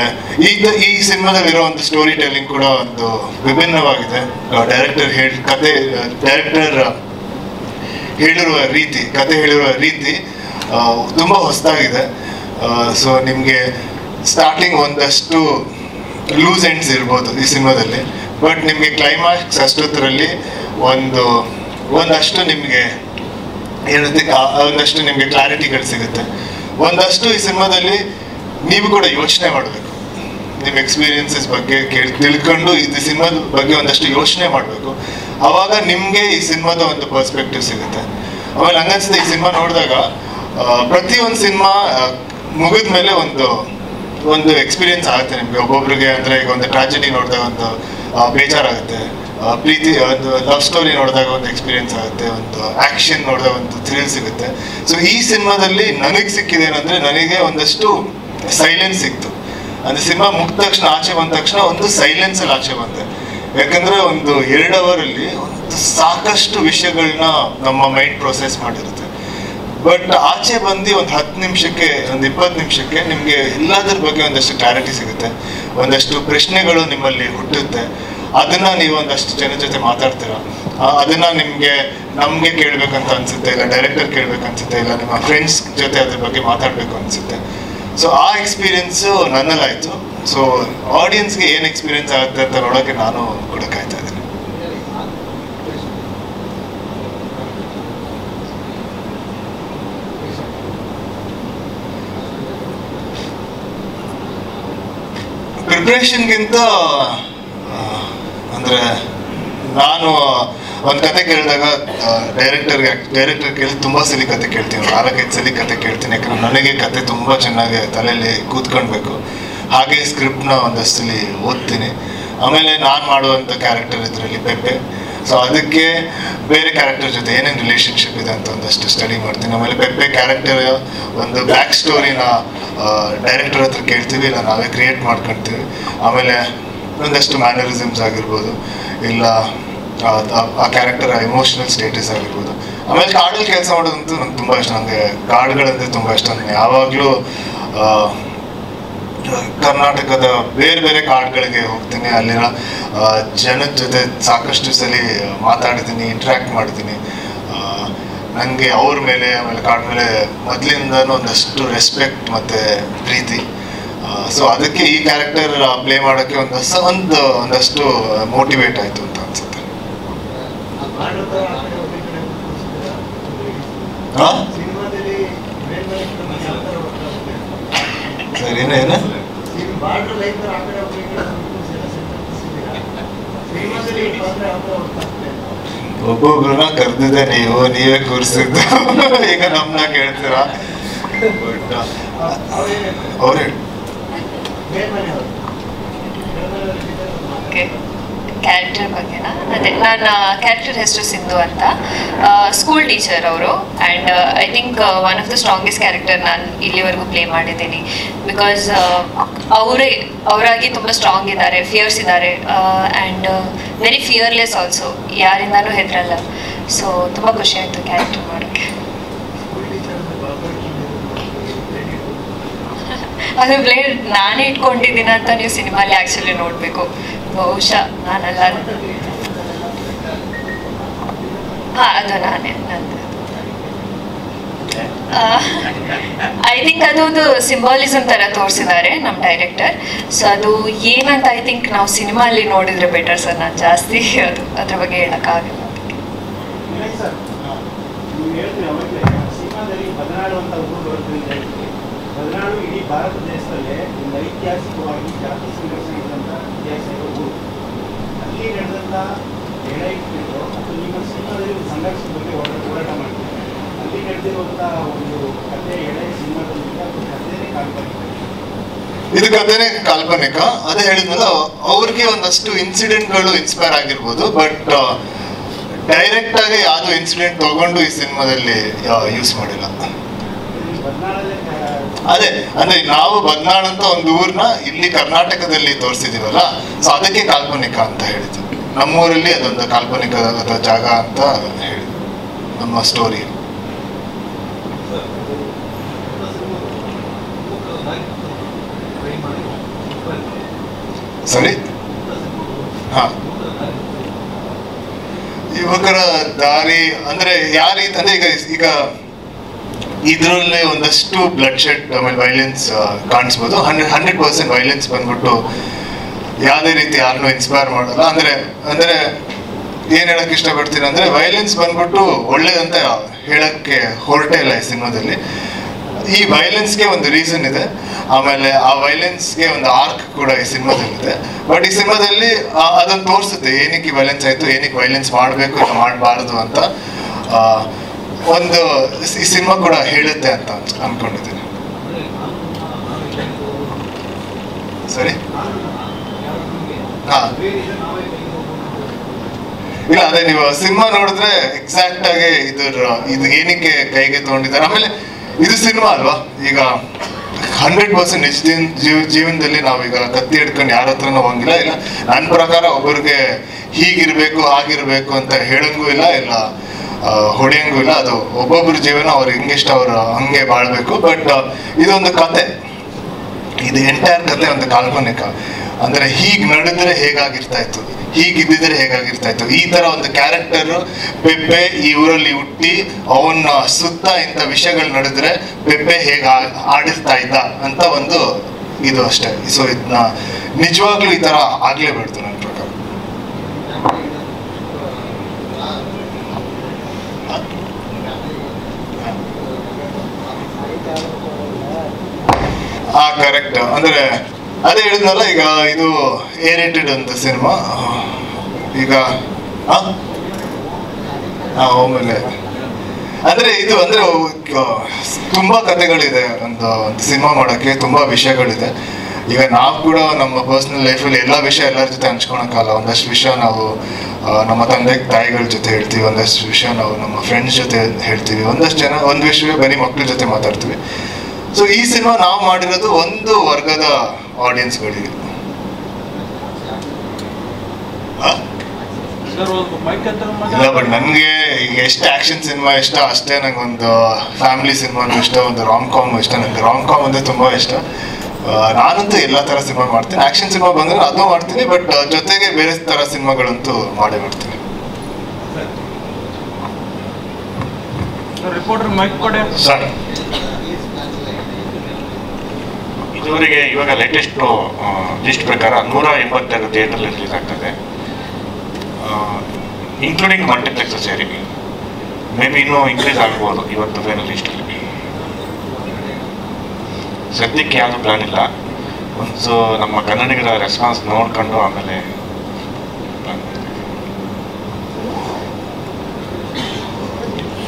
ಈ ಸಿನಿಮಾದಲ್ಲಿರೋ ಒಂದು ಸ್ಟೋರಿ ಟೆಲ್ಲಿಂಗ್ ಕೂಡ ಒಂದು ವಿಭಿನ್ನವಾಗಿದೆ. ಡೈರೆಕ್ಟರ್ ಹೇಳಿರುವ ರೀತಿ, ಕತೆ ಹೇಳಿರುವ ರೀತಿ ತುಂಬ ಹೊಸದಾಗಿದೆ. ಸೊ ನಿಮಗೆ ಸ್ಟಾರ್ಟಿಂಗ್ ಒಂದಷ್ಟು ಲೂಸ್ ಎಂಡ್ಸ್ ಇರ್ಬೋದು ಈ ಸಿನಿಮಾದಲ್ಲಿ, ಬಟ್ ನಿಮಗೆ ಕ್ಲೈಮ್ಯಾಕ್ಸ್ ಅಷ್ಟೊತ್ತರಲ್ಲಿ ಒಂದಷ್ಟು ನಿಮಗೆ ಏನಂತೆ ಒಂದಷ್ಟು ನಿಮಗೆ ಕ್ಲಾರಿಟಿಗಳು ಸಿಗುತ್ತೆ. ಒಂದಷ್ಟು ಈ ಸಿನಿಮಾದಲ್ಲಿ ನೀವು ಕೂಡ ಯೋಚನೆ ಮಾಡಬೇಕು, ನಿಮ್ಮ ಎಕ್ಸ್ಪೀರಿಯನ್ಸಸ್ ಬಗ್ಗೆ ತಿಳ್ಕೊಂಡು ಇದು ಸಿನಿಮಾದ ಬಗ್ಗೆ ಒಂದಷ್ಟು ಯೋಚನೆ ಮಾಡಬೇಕು. ಆವಾಗ ನಿಮಗೆ ಈ ಸಿನಿಮಾದ ಒಂದು ಪರ್ಸ್ಪೆಕ್ಟಿವ್ ಸಿಗುತ್ತೆ. ಆಮೇಲೆ ಹಂಗನ್ಸುತ್ತೆ, ಈ ಸಿನಿಮಾ ನೋಡಿದಾಗ ಪ್ರತಿಯೊಂದು ಸಿನಿಮಾ ಮುಗಿದ ಮೇಲೆ ಒಂದು ಎಕ್ಸ್ಪೀರಿಯನ್ಸ್ ಆಗುತ್ತೆ ನಿಮಗೆ. ಒಬ್ಬೊಬ್ರಿಗೆ ಅಂದರೆ ಈಗ ಒಂದು ಟ್ರಾಜಿಡಿ ನೋಡಿದಾಗ ಒಂದು ಬೇಜಾರಾಗುತ್ತೆ, ಪ್ರೀತಿ ಒಂದು ಲವ್ ಸ್ಟೋರಿ ನೋಡಿದಾಗ ಒಂದು ಎಕ್ಸ್ಪೀರಿಯನ್ಸ್ ಆಗುತ್ತೆ, ಒಂದು ಆ್ಯಕ್ಷನ್ ನೋಡಿದಾಗ ಒಂದು ಥ್ರಿಲ್ ಸಿಗುತ್ತೆ. ಸೊ ಈ ಸಿನಿಮಾದಲ್ಲಿ ನನಗೆ ಸಿಕ್ಕಿದೆ ಏನಂದರೆ, ನನಗೆ ಒಂದಷ್ಟು ಸೈಲೆನ್ಸ್ ಸಿಕ್ತು. ಅಂದರೆ ಸಿನಿಮಾ ಮುಗಿದ ತಕ್ಷಣ, ಆಚೆ ಬಂದ ತಕ್ಷಣ ಒಂದು ಸೈಲೆನ್ಸಲ್ಲಿ ಆಚೆ ಬಂದೆ. ಯಾಕಂದರೆ ಒಂದು 2 ಅವರಲ್ಲಿ ಒಂದು ಸಾಕಷ್ಟು ವಿಷಯಗಳನ್ನ ನಮ್ಮ ಮೈಂಡ್ ಪ್ರೊಸೆಸ್ ಮಾಡಿರುತ್ತೆ. ಬಟ್ ಆಚೆ ಬಂದು ಒಂದು 10 ನಿಮಿಷಕ್ಕೆ, ಒಂದು 20 ನಿಮಿಷಕ್ಕೆ ನಿಮಗೆ ಎಲ್ಲದ್ರ ಬಗ್ಗೆ ಒಂದಷ್ಟು ಕ್ಲಾರಿಟಿ ಸಿಗುತ್ತೆ, ಒಂದಷ್ಟು ಪ್ರಶ್ನೆಗಳು ನಿಮ್ಮಲ್ಲಿ ಹುಟ್ಟುತ್ತೆ. ಅದನ್ನ ನೀವು ಒಂದಷ್ಟು ಜನ ಜೊತೆ ಮಾತಾಡ್ತೀರ, ಅದನ್ನ ನಮಗೆ ಕೇಳಬೇಕಂತ ಅನ್ಸುತ್ತೆ, ಇಲ್ಲ ಡೈರೆಕ್ಟರ್ ಕೇಳಬೇಕನ್ಸುತ್ತೆ, ಇಲ್ಲ ನಿಮ್ಮ ಫ್ರೆಂಡ್ಸ್ ಜೊತೆ ಅದ್ರ ಬಗ್ಗೆ ಮಾತಾಡಬೇಕು ಅನ್ಸುತ್ತೆ. ಸೊ ಆ ಎಕ್ಸ್ಪೀರಿಯನ್ಸು ನನ್ನಲ್ಲಾಯಿತು. ಸೊ ಆಡಿಯನ್ಸ್ಗೆ ಏನು ಎಕ್ಸ್ಪೀರಿಯನ್ಸ್ ಆಗುತ್ತೆ ಅಂತ ನೋಡೋಕ್ಕೆ ನಾನು ಕೂಡ ಕಾಯ್ತಾ ಇದ್ದೀನಿ. ಪ್ರಿಪ್ರೇಷನ್ಗಿಂತ ಅಂದರೆ ನಾನು ಒಂದು ಕತೆ ಕೇಳಿದಾಗ ಡೈರೆಕ್ಟರ್ ಕೇಳಿ ತುಂಬ ಸಲ ಕತೆ ಕೇಳ್ತೀನಿ, 4-5 ಸಲ ಕತೆ ಕೇಳ್ತೀನಿ. ಯಾಕಂದ್ರೆ ನನಗೆ ಕತೆ ತುಂಬ ಚೆನ್ನಾಗಿ ತಲೆಯಲ್ಲಿ ಕೂತ್ಕೊಳ್ಬೇಕು. ಹಾಗೆ ಸ್ಕ್ರಿಪ್ಟ್ನ ಒಂದಷ್ಟು ಸಲ ಓದ್ತೀನಿ. ಆಮೇಲೆ ನಾನು ಮಾಡುವಂಥ ಕ್ಯಾರೆಕ್ಟರ್ ಇದರಲ್ಲಿ ಪೆಪ್ಪೆ. ಸೊ ಅದಕ್ಕೆ ಬೇರೆ ಕ್ಯಾರೆಕ್ಟರ್ ಜೊತೆ ಏನೇನು ರಿಲೇಷನ್ಶಿಪ್ ಇದೆ ಅಂತ ಒಂದಷ್ಟು ಸ್ಟಡಿ ಮಾಡ್ತೀನಿ. ಆಮೇಲೆ ಪೆಪ್ಪೆ ಕ್ಯಾರೆಕ್ಟರ್ ಒಂದು ಬ್ಯಾಕ್ ಸ್ಟೋರಿನ ಡೈರೆಕ್ಟರ್ ಹತ್ರ ಕೇಳ್ತೀವಿ, ಇಲ್ಲ ನಾವೇ ಕ್ರಿಯೇಟ್ ಮಾಡ್ಕೊಳ್ತೀವಿ. ಆಮೇಲೆ ಒಂದಷ್ಟು ಮ್ಯಾನರಿಸಮ್ಸ್ ಆಗಿರ್ಬೋದು, ಇಲ್ಲ ಆ ಕ್ಯಾರೆಕ್ಟರ್ ಎಮೋಷನಲ್ ಸ್ಟೇಟಸ್ ಆಗಿರ್ಬೋದು. ಆಮೇಲೆ ಕಾಡಲ್ಲಿ ಕೆಲಸ ಮಾಡೋದಂತೂ ನಂಗೆ ತುಂಬ ಇಷ್ಟ. ನನಗೆ ಕಾಡುಗಳಂದರೆ ತುಂಬ ಇಷ್ಟ. ನನಗೆ ಯಾವಾಗಲೂ ಕರ್ನಾಟಕದ ಬೇರೆ ಬೇರೆ ಕಾಡುಗಳಿಗೆ ಹೋಗ್ತೀನಿ, ಅಲ್ಲಿನ ಜನದ ಜೊತೆ ಸಾಕಷ್ಟು ಸಲ ಮಾತಾಡ್ತೀನಿ, ಇಂಟ್ರ್ಯಾಕ್ಟ್ ಮಾಡ್ತೀನಿ. ನನಗೆ ಅವ್ರ ಮೇಲೆ, ಆಮೇಲೆ ಕಾಡು ಮೇಲೆ ಮೊದಲಿಂದನೂ ಒಂದಷ್ಟು ರೆಸ್ಪೆಕ್ಟ್ ಮತ್ತು ಪ್ರೀತಿ. ಸೊ ಅದಕ್ಕೆ ಈ ಕ್ಯಾರೆಕ್ಟರ್ ಪ್ಲೇ ಮಾಡೋಕ್ಕೆ ಒಂದಷ್ಟು ಮೋಟಿವೇಟ್ ಆಯಿತು ಅಂತ ಅನ್ಸುತ್ತೆ. ಸರ್ ಏನೇನು ಒಬ್ಬೊಬ್ರನ್ನ ಕರೆದಿದ್ದೆ ನೀವೇ ಕೂರಿಸಿದ್ದು ಈಗ ನಮ್ಮನ್ನ ಕೇಳ್ತೀರಾ? ಬಟ್ ಅವ್ರೇ ಕ್ಯಾರೆಕ್ಟರ್ ಬಗ್ಗೆನಾ? ಅದೇ ನನ್ನ ಕ್ಯಾರೆಕ್ಟರ್ ಹೆಸರು ಸಿಂಧು ಅಂತ, ಸ್ಕೂಲ್ ಟೀಚರ್ ಅವರು. And I think one of the strongest character ನಾನು ಇಲ್ಲಿವರೆಗೂ ಪ್ಲೇ ಮಾಡಿದ್ದೀನಿ. ಬಿಕಾಸ್ ಅವರಾಗಿ ತುಂಬ ಸ್ಟ್ರಾಂಗ್ ಇದ್ದಾರೆ, ಫಿಯರ್ಸ್ ಇದ್ದಾರೆ, ಆ್ಯಂಡ್ ವೆರಿ ಫಿಯರ್ಲೆಸ್ ಆಲ್ಸೋ, ಯಾರಿಂದನೂ ಹೆದರಲ್ಲ. ಸೊ ತುಂಬ ಖುಷಿ ಆಯಿತು ಕ್ಯಾರೆಕ್ಟರ್ ಮಾಡೋಕ್ಕೆ. ಅದು ಬ್ಲೇಡ್ ನಾನೇ ಇಟ್ಕೊಂಡಿದ್ದೀನಿ ಅಂತ ನೀವು ಸಿನಿಮಾಲಿ ಆ್ಯಕ್ಚುಲಿ ನೋಡಬೇಕು. ಬಹುಶಃ ನಾನಲ್ಲ, ಹಾಂ ಅದು ನಾನೇ. ನಂದು ಐ ಥಿಂಕ್ ಅದೊಂದು ಸಿಂಬಾಲಿಸಮ್ ಥರ ತೋರಿಸಿದ್ದಾರೆ ನಮ್ಮ ಡೈರೆಕ್ಟರ್. ಸೊ ಅದು ಏನಂತ ಐ ಥಿಂಕ್ ನಾವು ಸಿನಿಮಾಲಿ ನೋಡಿದರೆ ಬೆಟರ್ ಸರ್. ನಾನು ಜಾಸ್ತಿ ಅದ್ರ ಬಗ್ಗೆ ಹೇಳೋಕ್ಕಾಗಲ್ಲ. ಮಲೆನಾಡು ಇಡೀ ಭಾರತ ದೇಶದಲ್ಲೇ ಒಂದು ಐತಿಹಾಸಿಕವಾಗಿ ಜಾತಿ ಸಂಘರ್ಷಗಳಿದ್ದಂಥ ಇತಿಹಾಸ ಇರೋದು. ಅಲ್ಲಿ ನಡೆದಂಥ ಎಳೆಯಿಟ್ಟು ಮತ್ತು ನಿಮ್ಮ ಸಿನಿಮಾದಲ್ಲಿ ಒಂದು ಸಂಘರ್ಷದ ಬಗ್ಗೆ ಹೋರಾಟ ಮಾಡ್ತೀವಿ. ಅಲ್ಲಿ ನಡೆದಿರುವಂಥ ಒಂದು ಕಥೆ ಎಳೆ ಸಿನಿಮಾದಲ್ಲಿ ಕಥೆನೇ ಕಾಲ್ಪನಿಕ. ಇದು ಕಥೆನೇ ಕಾಲ್ಪನಿಕ. ಅದೇ ಹೇಳಿದ್ನಲ್ಲ, ಅವ್ರಿಗೆ ಒಂದಷ್ಟು ಇನ್ಸಿಡೆಂಟ್ಗಳು ಇನ್ಸ್ಪೈರ್ ಆಗಿರ್ಬೋದು, ಬಟ್ ಡೈರೆಕ್ಟ್ ಆಗಿ ಯಾವುದೋ ಇನ್ಸಿಡೆಂಟ್ ತಗೊಂಡು ಈ ಸಿನಿಮಾದಲ್ಲಿ ಯೂಸ್ ಮಾಡಿಲ್ಲ. ಅದೇ ಅಂದ್ರೆ ನಾವು ಬದ್ನಾಳ್ ಅಂತ ಒಂದು ಊರ್ನ ಇಲ್ಲಿ ಕರ್ನಾಟಕದಲ್ಲಿ ತೋರಿಸಿದೀವಲ್ಲ, ಸೊ ಅದಕ್ಕೆ ಕಾಲ್ಪನಿಕ ಅಂತ ಹೇಳಿದ್ವಿ. ನಮ್ಮೂರಲ್ಲಿ ಅದೊಂದು ಕಾಲ್ಪನಿಕ ಜಾಗ ಅಂತ ಹೇಳಿ ನಮ್ಮ ಸ್ಟೋರಿ. ಸರಿ, ಹಾ, ಯುವಕರ ದಾರಿ ಅಂದ್ರೆ ಯಾರೀತಿ ಅಂದ್ರೆ ಈಗ ಇದರಲ್ಲೇ ಒಂದಷ್ಟು ಬ್ಲಡ್ ಶೆಡ್ ಆಮೇಲೆ ವೈಲೆನ್ಸ್ ಕಾಣಿಸ್ಬೋದು. 100% ವೈಲೆನ್ಸ್ ಬಂದ್ಬಿಟ್ಟು ಯಾವುದೇ ರೀತಿ ಯಾರನ್ನೂ ಇನ್ಸ್ಪೈರ್ ಮಾಡಲ್ಲ. ಅಂದ್ರೆ ಏನ್ ಹೇಳಕ್ ಇಷ್ಟಪಡ್ತೀನಿ ಅಂದ್ರೆ, ವೈಲೆನ್ಸ್ ಬಂದ್ಬಿಟ್ಟು ಒಳ್ಳೇದಂತ ಹೇಳಕ್ಕೆ ಹೊರಟೇ ಇಲ್ಲ ಈ ಸಿನಿಮಾದಲ್ಲಿ. ಈ ವೈಲೆನ್ಸ್ಗೆ ಒಂದು ರೀಸನ್ ಇದೆ, ಆಮೇಲೆ ಆ ವೈಲೆನ್ಸ್ಗೆ ಒಂದು ಆರ್ಕ್ ಕೂಡ ಈ ಸಿನಿಮಾದಲ್ಲಿದೆ. ಬಟ್ ಈ ಸಿನಿಮಾದಲ್ಲಿ ಅದನ್ನು ತೋರಿಸುತ್ತೆ, ಏನಕ್ಕೆ ವೈಲೆನ್ಸ್ ಆಯ್ತು, ಏನಕ್ಕೆ ವೈಲೆನ್ಸ್ ಮಾಡಬೇಕು ಇಲ್ಲ ಮಾಡಬಾರ್ದು ಅಂತ ಒಂದು ಈ ಸಿನಿಮಾ ಕೂಡ ಹೇಳುತ್ತೆ ಅಂತ ಅನ್ಕೊಂಡಿದ್ದೀನಿ. ಸರಿ, ಹಾ, ಇಲ್ಲ ಅದೇ ನೀವು ಸಿನಿಮಾ ನೋಡಿದ್ರೆ ಎಕ್ಸಾಕ್ಟ್ ಆಗಿ ಇದು ಏನಕ್ಕೆ ಕೈಗೆ ತಗೊಂಡಿದ್ದಾರೆ. ಆಮೇಲೆ ಇದು ಸಿನಿಮಾ ಅಲ್ವಾ, ಈಗ 100% ನಿಜ ಜೀವನದಲ್ಲಿ ನಾವೀಗ ಕತ್ತಿ ಹಿಡ್ಕೊಂಡು ಯಾರ ಹತ್ರನೂ ಹೋಗಿಲ್ಲ. ಇಲ್ಲ ನನ್ನ ಪ್ರಕಾರ ಒಬ್ಬರಿಗೆ ಹೀಗಿರ್ಬೇಕು ಹಾಗಿರ್ಬೇಕು ಅಂತ ಹೇಳಂಗೂ ಇಲ್ಲ, ಇಲ್ಲ ಹೊಡೆಯಂಗೂ ಇಲ್ಲ. ಅದು ಒಬ್ಬೊಬ್ಬರ ಜೀವನ ಅವ್ರಿಗೆ ಹೆಂಗಿಷ್ಟ ಅವ್ರು ಹಂಗೆ ಬಾಳ್ಬೇಕು. ಬಟ್ ಇದೊಂದು ಕತೆ, ಇದು ಎಂಟೈರ್ ಕತೆ ಒಂದು ಕಾಲ್ಪನಿಕ. ಅಂದ್ರೆ ಹೀಗ್ ನಡೆದ್ರೆ ಹೇಗಾಗಿರ್ತಾ ಇತ್ತು, ಹೀಗಿದ್ದಿದ್ರೆ ಹೇಗಾಗಿರ್ತಾ ಇತ್ತು. ಈ ತರ ಒಂದು ಕ್ಯಾರೆಕ್ಟರ್ ಪೆಪ್ಪೆ ಈ ಊರಲ್ಲಿ ಹುಟ್ಟಿ ಅವನ್ನ ಸುತ್ತ ಇಂಥ ವಿಷಯಗಳು ನಡೆದ್ರೆ ಪೆಪ್ಪೆ ಹೇಗ ಆಡಿಸ್ತಾ ಇದ್ದ ಅಂತ ಒಂದು ಇದು ಅಷ್ಟೇ. ಸೊ ಇದನ್ನ ನಿಜವಾಗ್ಲೂ ಈ ತರ ಆಗ್ಲೇಬಾರ್ದು ನನ್ನ ಪ್ರಕಾರ. ಕರೆಕ್ಟ್. ಅಂದ್ರೆ ಅದೇ ಹೇಳಿದ್ನಲ್ಲ, ಈಗ ಇದು ಏರೇಟೆಡ್ ಅಂತ ಸಿನಿಮಾ. ಈಗ ಆಮೇಲೆ ಅಂದ್ರೆ ಇದು ಅಂದ್ರೆ ತುಂಬಾ ಕಥೆಗಳಿದೆ ಒಂದು ಸಿನಿಮಾ ಮಾಡೋಕ್ಕೆ, ತುಂಬಾ ವಿಷಯಗಳಿದೆ. ಈಗ ನಾವು ಕೂಡ ನಮ್ಮ ಪರ್ಸನಲ್ ಲೈಫಲ್ಲಿ ಎಲ್ಲ ವಿಷಯ ಎಲ್ಲರ ಜೊತೆ ಹಂಚ್ಕೊಳಕ್ಕಾಗಲ್ಲ. ಒಂದಷ್ಟು ವಿಷಯ ನಾವು ನಮ್ಮ ತಂದೆ ತಾಯಿಗಳ ಜೊತೆ ಹೇಳ್ತೀವಿ, ಒಂದಷ್ಟು ವಿಷಯ ನಾವು ನಮ್ಮ ಫ್ರೆಂಡ್ಸ್ ಜೊತೆ ಹೇಳ್ತೀವಿ, ಒಂದು ವಿಷಯ ಬರೀ ಮಕ್ಳ ಜೊತೆ ಮಾತಾಡ್ತೀವಿ. ಸೊ ಈ ಸಿನಿಮಾ ನಾವು ಮಾಡಿರೋದು ಒಂದು ವರ್ಗದ ಆಡಿಯನ್ಸ್ಗಳಿಗೆ. ಇಲ್ಲ, ಬಟ್ ನನಗೆ ಈಗ ಎಷ್ಟು ಆಕ್ಷನ್ ಸಿನಿಮಾ ಇಷ್ಟ ಅಷ್ಟೇ ನಂಗೊಂದು ಫ್ಯಾಮಿಲಿ ಸಿನಿಮಾನು ಇಷ್ಟ, ಒಂದು ರಾಮ್ ಕಾಮ್ ಇಷ್ಟ. ನಂಗೆ ರಾಮ್ ಕಾಮ್ ಅಂದ್ರೆ ತುಂಬಾ ಇಷ್ಟ. ನಾನಂತೂ ಎಲ್ಲ ತರ ಸಿನಿಮಾ ಮಾಡ್ತೀನಿ. ಆಕ್ಷನ್ ಸಿನಿಮಾ ಬಂದ್ರೆ ಅದು ಮಾಡ್ತೀನಿ, ಬಟ್ ಜೊತೆಗೆ ಬೇರೆ ತರ ಸಿನಿಮಾಗಳಂತೂ ಮಾಡೇ ಮಾಡ್ತೀನಿ. ರಿಪೋರ್ಟರ್ ಮೈಕ್ ಕೊಡಿ ಸರ್. ಇದುವರೆಗೆ ಇವಾಗ ಲೇಟೆಸ್ಟು ಲಿಸ್ಟ್ ಪ್ರಕಾರ 182 ಥಿಯೇಟ್ರಲ್ಲಿ ರಿಲೀಸ್ ಆಗ್ತದೆ, ಇನ್ಕ್ಲೂಡಿಂಗ್ ಮಲ್ಟಿಪ್ಲೆಕ್ಸ್ ಸೇರಿ. ಮೇ ಬಿ ಇನ್ನೂ ಇನ್ಕ್ರೀಸ್ ಆಗ್ಬೋದು ಇವತ್ತು ಫೈನಲ್ ಲಿಸ್ಟಲ್ಲಿ. ಸದ್ಯಕ್ಕೆ ಯಾವುದು ಪ್ಲಾನ್ ಇಲ್ಲ. ಒಂದು ನಮ್ಮ ಕನ್ನಡಿಗರ ರೆಸ್ಪಾನ್ಸ್ ನೋಡ್ಕೊಂಡು ಆಮೇಲೆ ಪ್ಲಾನ್ ಮಾಡ್ತೀವಿ.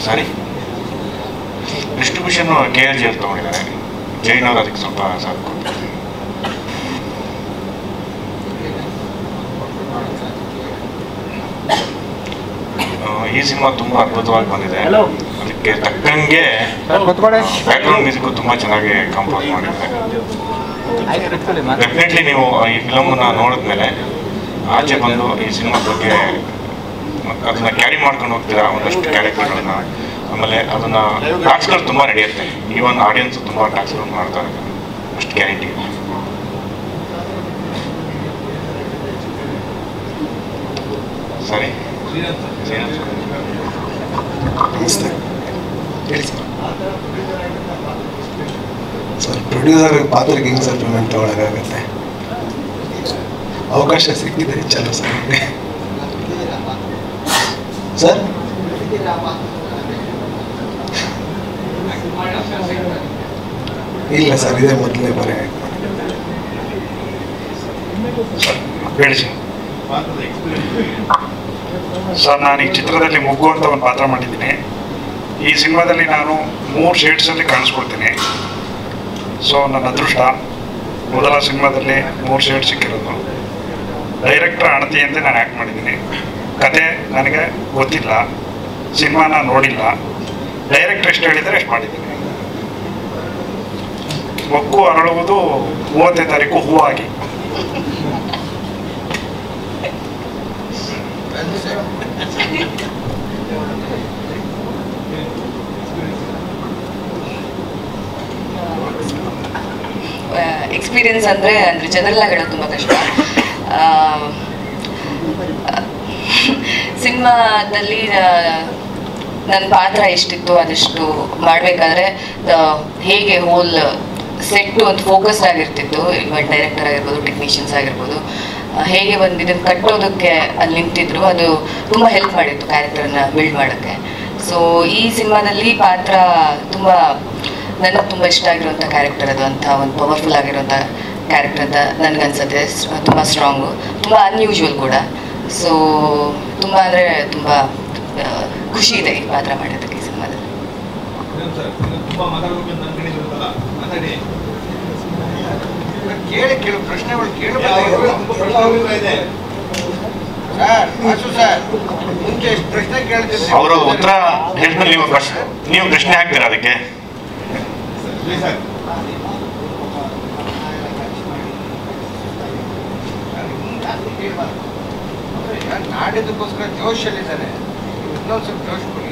ಸರಿ, ಡಿಸ್ಟ್ರಿಬ್ಯೂಷನ್ KRG ಅವ್ರು ತೊಗೊಂಡಿದ್ದಾರೆ. ಜೈನ್ ಅವರು ಅದಕ್ಕೆ ಸ್ವಲ್ಪ ಸಾಥ್ ಕೊಡ್ತಾರೆ. ಈ ಸಿನಿಮಾ ತುಂಬ ಅದ್ಭುತವಾಗಿ ಬಂದಿದೆ. ಅದಕ್ಕೆ ತಕ್ಕಂಗೆ ಬ್ಯಾಕ್ಗ್ರೌಂಡ್ ಮ್ಯೂಸಿಕ್ ತುಂಬ ಚೆನ್ನಾಗಿ ಕಂಪೋಸ್ ಮಾಡಿದ್ದಾರೆ. ಡೆಫಿನೆಟ್ಲಿ ನೀವು ಈ ಫಿಲಮ್ನ ನೋಡಿದ್ಮೇಲೆ ಆಚೆ ಬಂದು ಈ ಸಿನಿಮಾ ಬಗ್ಗೆ ಅದನ್ನ ಕ್ಯಾರಿ ಮಾಡ್ಕೊಂಡು ಹೋಗ್ತೀರಾ, ಒಂದಷ್ಟು ಕ್ಯಾರೆಕ್ಟರ್ಗಳನ್ನ. ಆಮೇಲೆ ಅದನ್ನ ಟಾಕ್ಸ್ಗಳು ತುಂಬ ನಡೆಯುತ್ತೆ. ಈವನ್ ಆಡಿಯನ್ಸ್ ತುಂಬ ಟಾಕ್ಸ್ಗಳು ಮಾಡ್ತಾರೆ, ಅಷ್ಟು ಗ್ಯಾರಂಟಿ. ಸರಿ, ನಮಸ್ತೆ. ಹೇಳಿ ಸರ್. ಸರ್, ಪ್ರೊಡ್ಯೂಸರ್ ಪಾತ್ರಕ್ಕೆ ಹಿಂಗೆ ಸರ್ ಪೇಮೆಂಟ್ ತೊಗೊಳಕ್ಕಾಗತ್ತೆ? ಅವಕಾಶ ಸಿಕ್ಕಿದೆ, ಚಲೋ ಸರ್. ಸರ್, ಇಲ್ಲ ಸರ್, ಇದೇ ಮೊದಲನೇ ಬಾರಿ. ಹೇಳಿ ಸರ್. ನಾನು ಈ ಚಿತ್ರದಲ್ಲಿ ಮುಗ್ಗು ಅಂತ ಒಂದು ಪಾತ್ರ ಮಾಡಿದ್ದೀನಿ. ಈ ಸಿನಿಮಾದಲ್ಲಿ ನಾನು 3 ಶೇಡ್ಸಲ್ಲಿ ಕಾಣಿಸ್ಕೊಳ್ತೀನಿ. ಸೊ ನನ್ನ ಅದೃಷ್ಟ, ಮೊದಲ ಸಿನಿಮಾದಲ್ಲಿ 3 ಶೇಡ್ ಸಿಕ್ಕಿರೋದು. ಡೈರೆಕ್ಟರ್ ಅಣತಿ ಅಂತ ನಾನು ಆ್ಯಕ್ಟ್ ಮಾಡಿದ್ದೀನಿ. ಕತೆ ನನಗೆ ಗೊತ್ತಿಲ್ಲ, ಸಿನಿಮಾನ ನೋಡಿಲ್ಲ. ಡೈರೆಕ್ಟರ್ ಎಷ್ಟು ಹೇಳಿದರೆ ಎಷ್ಟು ಮಾಡಿದ್ದೀನಿ. ಮೊಗ್ಗು ಅರಳುವುದು 30ನೇ ತಾರೀಕು ಹೂವಾಗಿ. ಎಕ್ಸ್ಪೀರಿಯನ್ಸ್ ಅಂದರೆ ಜನರಲ್ ಹೇಳೋದು ತುಂಬ ಕಷ್ಟ. ಸಿನಿಮಾದಲ್ಲಿ ನನ್ನ ಪಾತ್ರ ಎಷ್ಟಿತ್ತು ಅದಷ್ಟು ಮಾಡಬೇಕಾದ್ರೆ ಹೇಗೆ ಹೋಲ್ ಸೆಟ್ಟು ಒಂದು ಫೋಕಸ್ಡ್ ಆಗಿರ್ತಿತ್ತು. ಇವಾಗ ಡೈರೆಕ್ಟರ್ ಆಗಿರ್ಬೋದು, ಟೆಕ್ನಿಷಿಯನ್ಸ್ ಆಗಿರ್ಬೋದು, ಹೇಗೆ ಒಂದು ಇದನ್ನು ಕಟ್ಟೋದಕ್ಕೆ ಅಲ್ಲಿ ನಿಂತಿದ್ರು. ಅದು ತುಂಬ ಹೆಲ್ಪ್ ಮಾಡಿತ್ತು ಕ್ಯಾರೆಕ್ಟರ್ನ ಬಿಲ್ಡ್ ಮಾಡೋಕ್ಕೆ. ಸೊ ಈ ಸಿನಿಮಾದಲ್ಲಿ ಪಾತ್ರ ತುಂಬ ನನಗೆ ತುಂಬ ಇಷ್ಟ ಆಗಿರುವಂಥ ಕ್ಯಾರೆಕ್ಟರ್ ಅದು. ಅಂತ ಒಂದು ಪವರ್ಫುಲ್ ಆಗಿರುವಂಥ ಕ್ಯಾರೆಕ್ಟರ್ ಅಂತ ನನಗನ್ಸುತ್ತೆ. ತುಂಬ ಸ್ಟ್ರಾಂಗು, ತುಂಬ ಅನ್ಯೂಶುವಲ್ ಕೂಡ. ಸೊ ತುಂಬ ಅಂದರೆ ತುಂಬ ಖುಷಿ ಇದೆ ಈ ಪಾತ್ರ ಮಾಡೋದಕ್ಕೆ ಈ ಸಿನಿಮಾದಲ್ಲಿ. ಅವರು ಉತ್ತರ ಹೇಳಿದ್ಮೇಲೆ ನೀವು ಪ್ರಶ್ನೆ ಹಾಕ್ತೀರಾ ಅದಕ್ಕೆ? ನಾಡಿದ್ದಕ್ಕೋಸ್ಕರ ಜೋಶಲ್ಲಿದ್ದಾರೆ, ಇನ್ನೊಂದು ಸ್ವಲ್ಪ ಜೋಶ್ ಕೊಡಿ.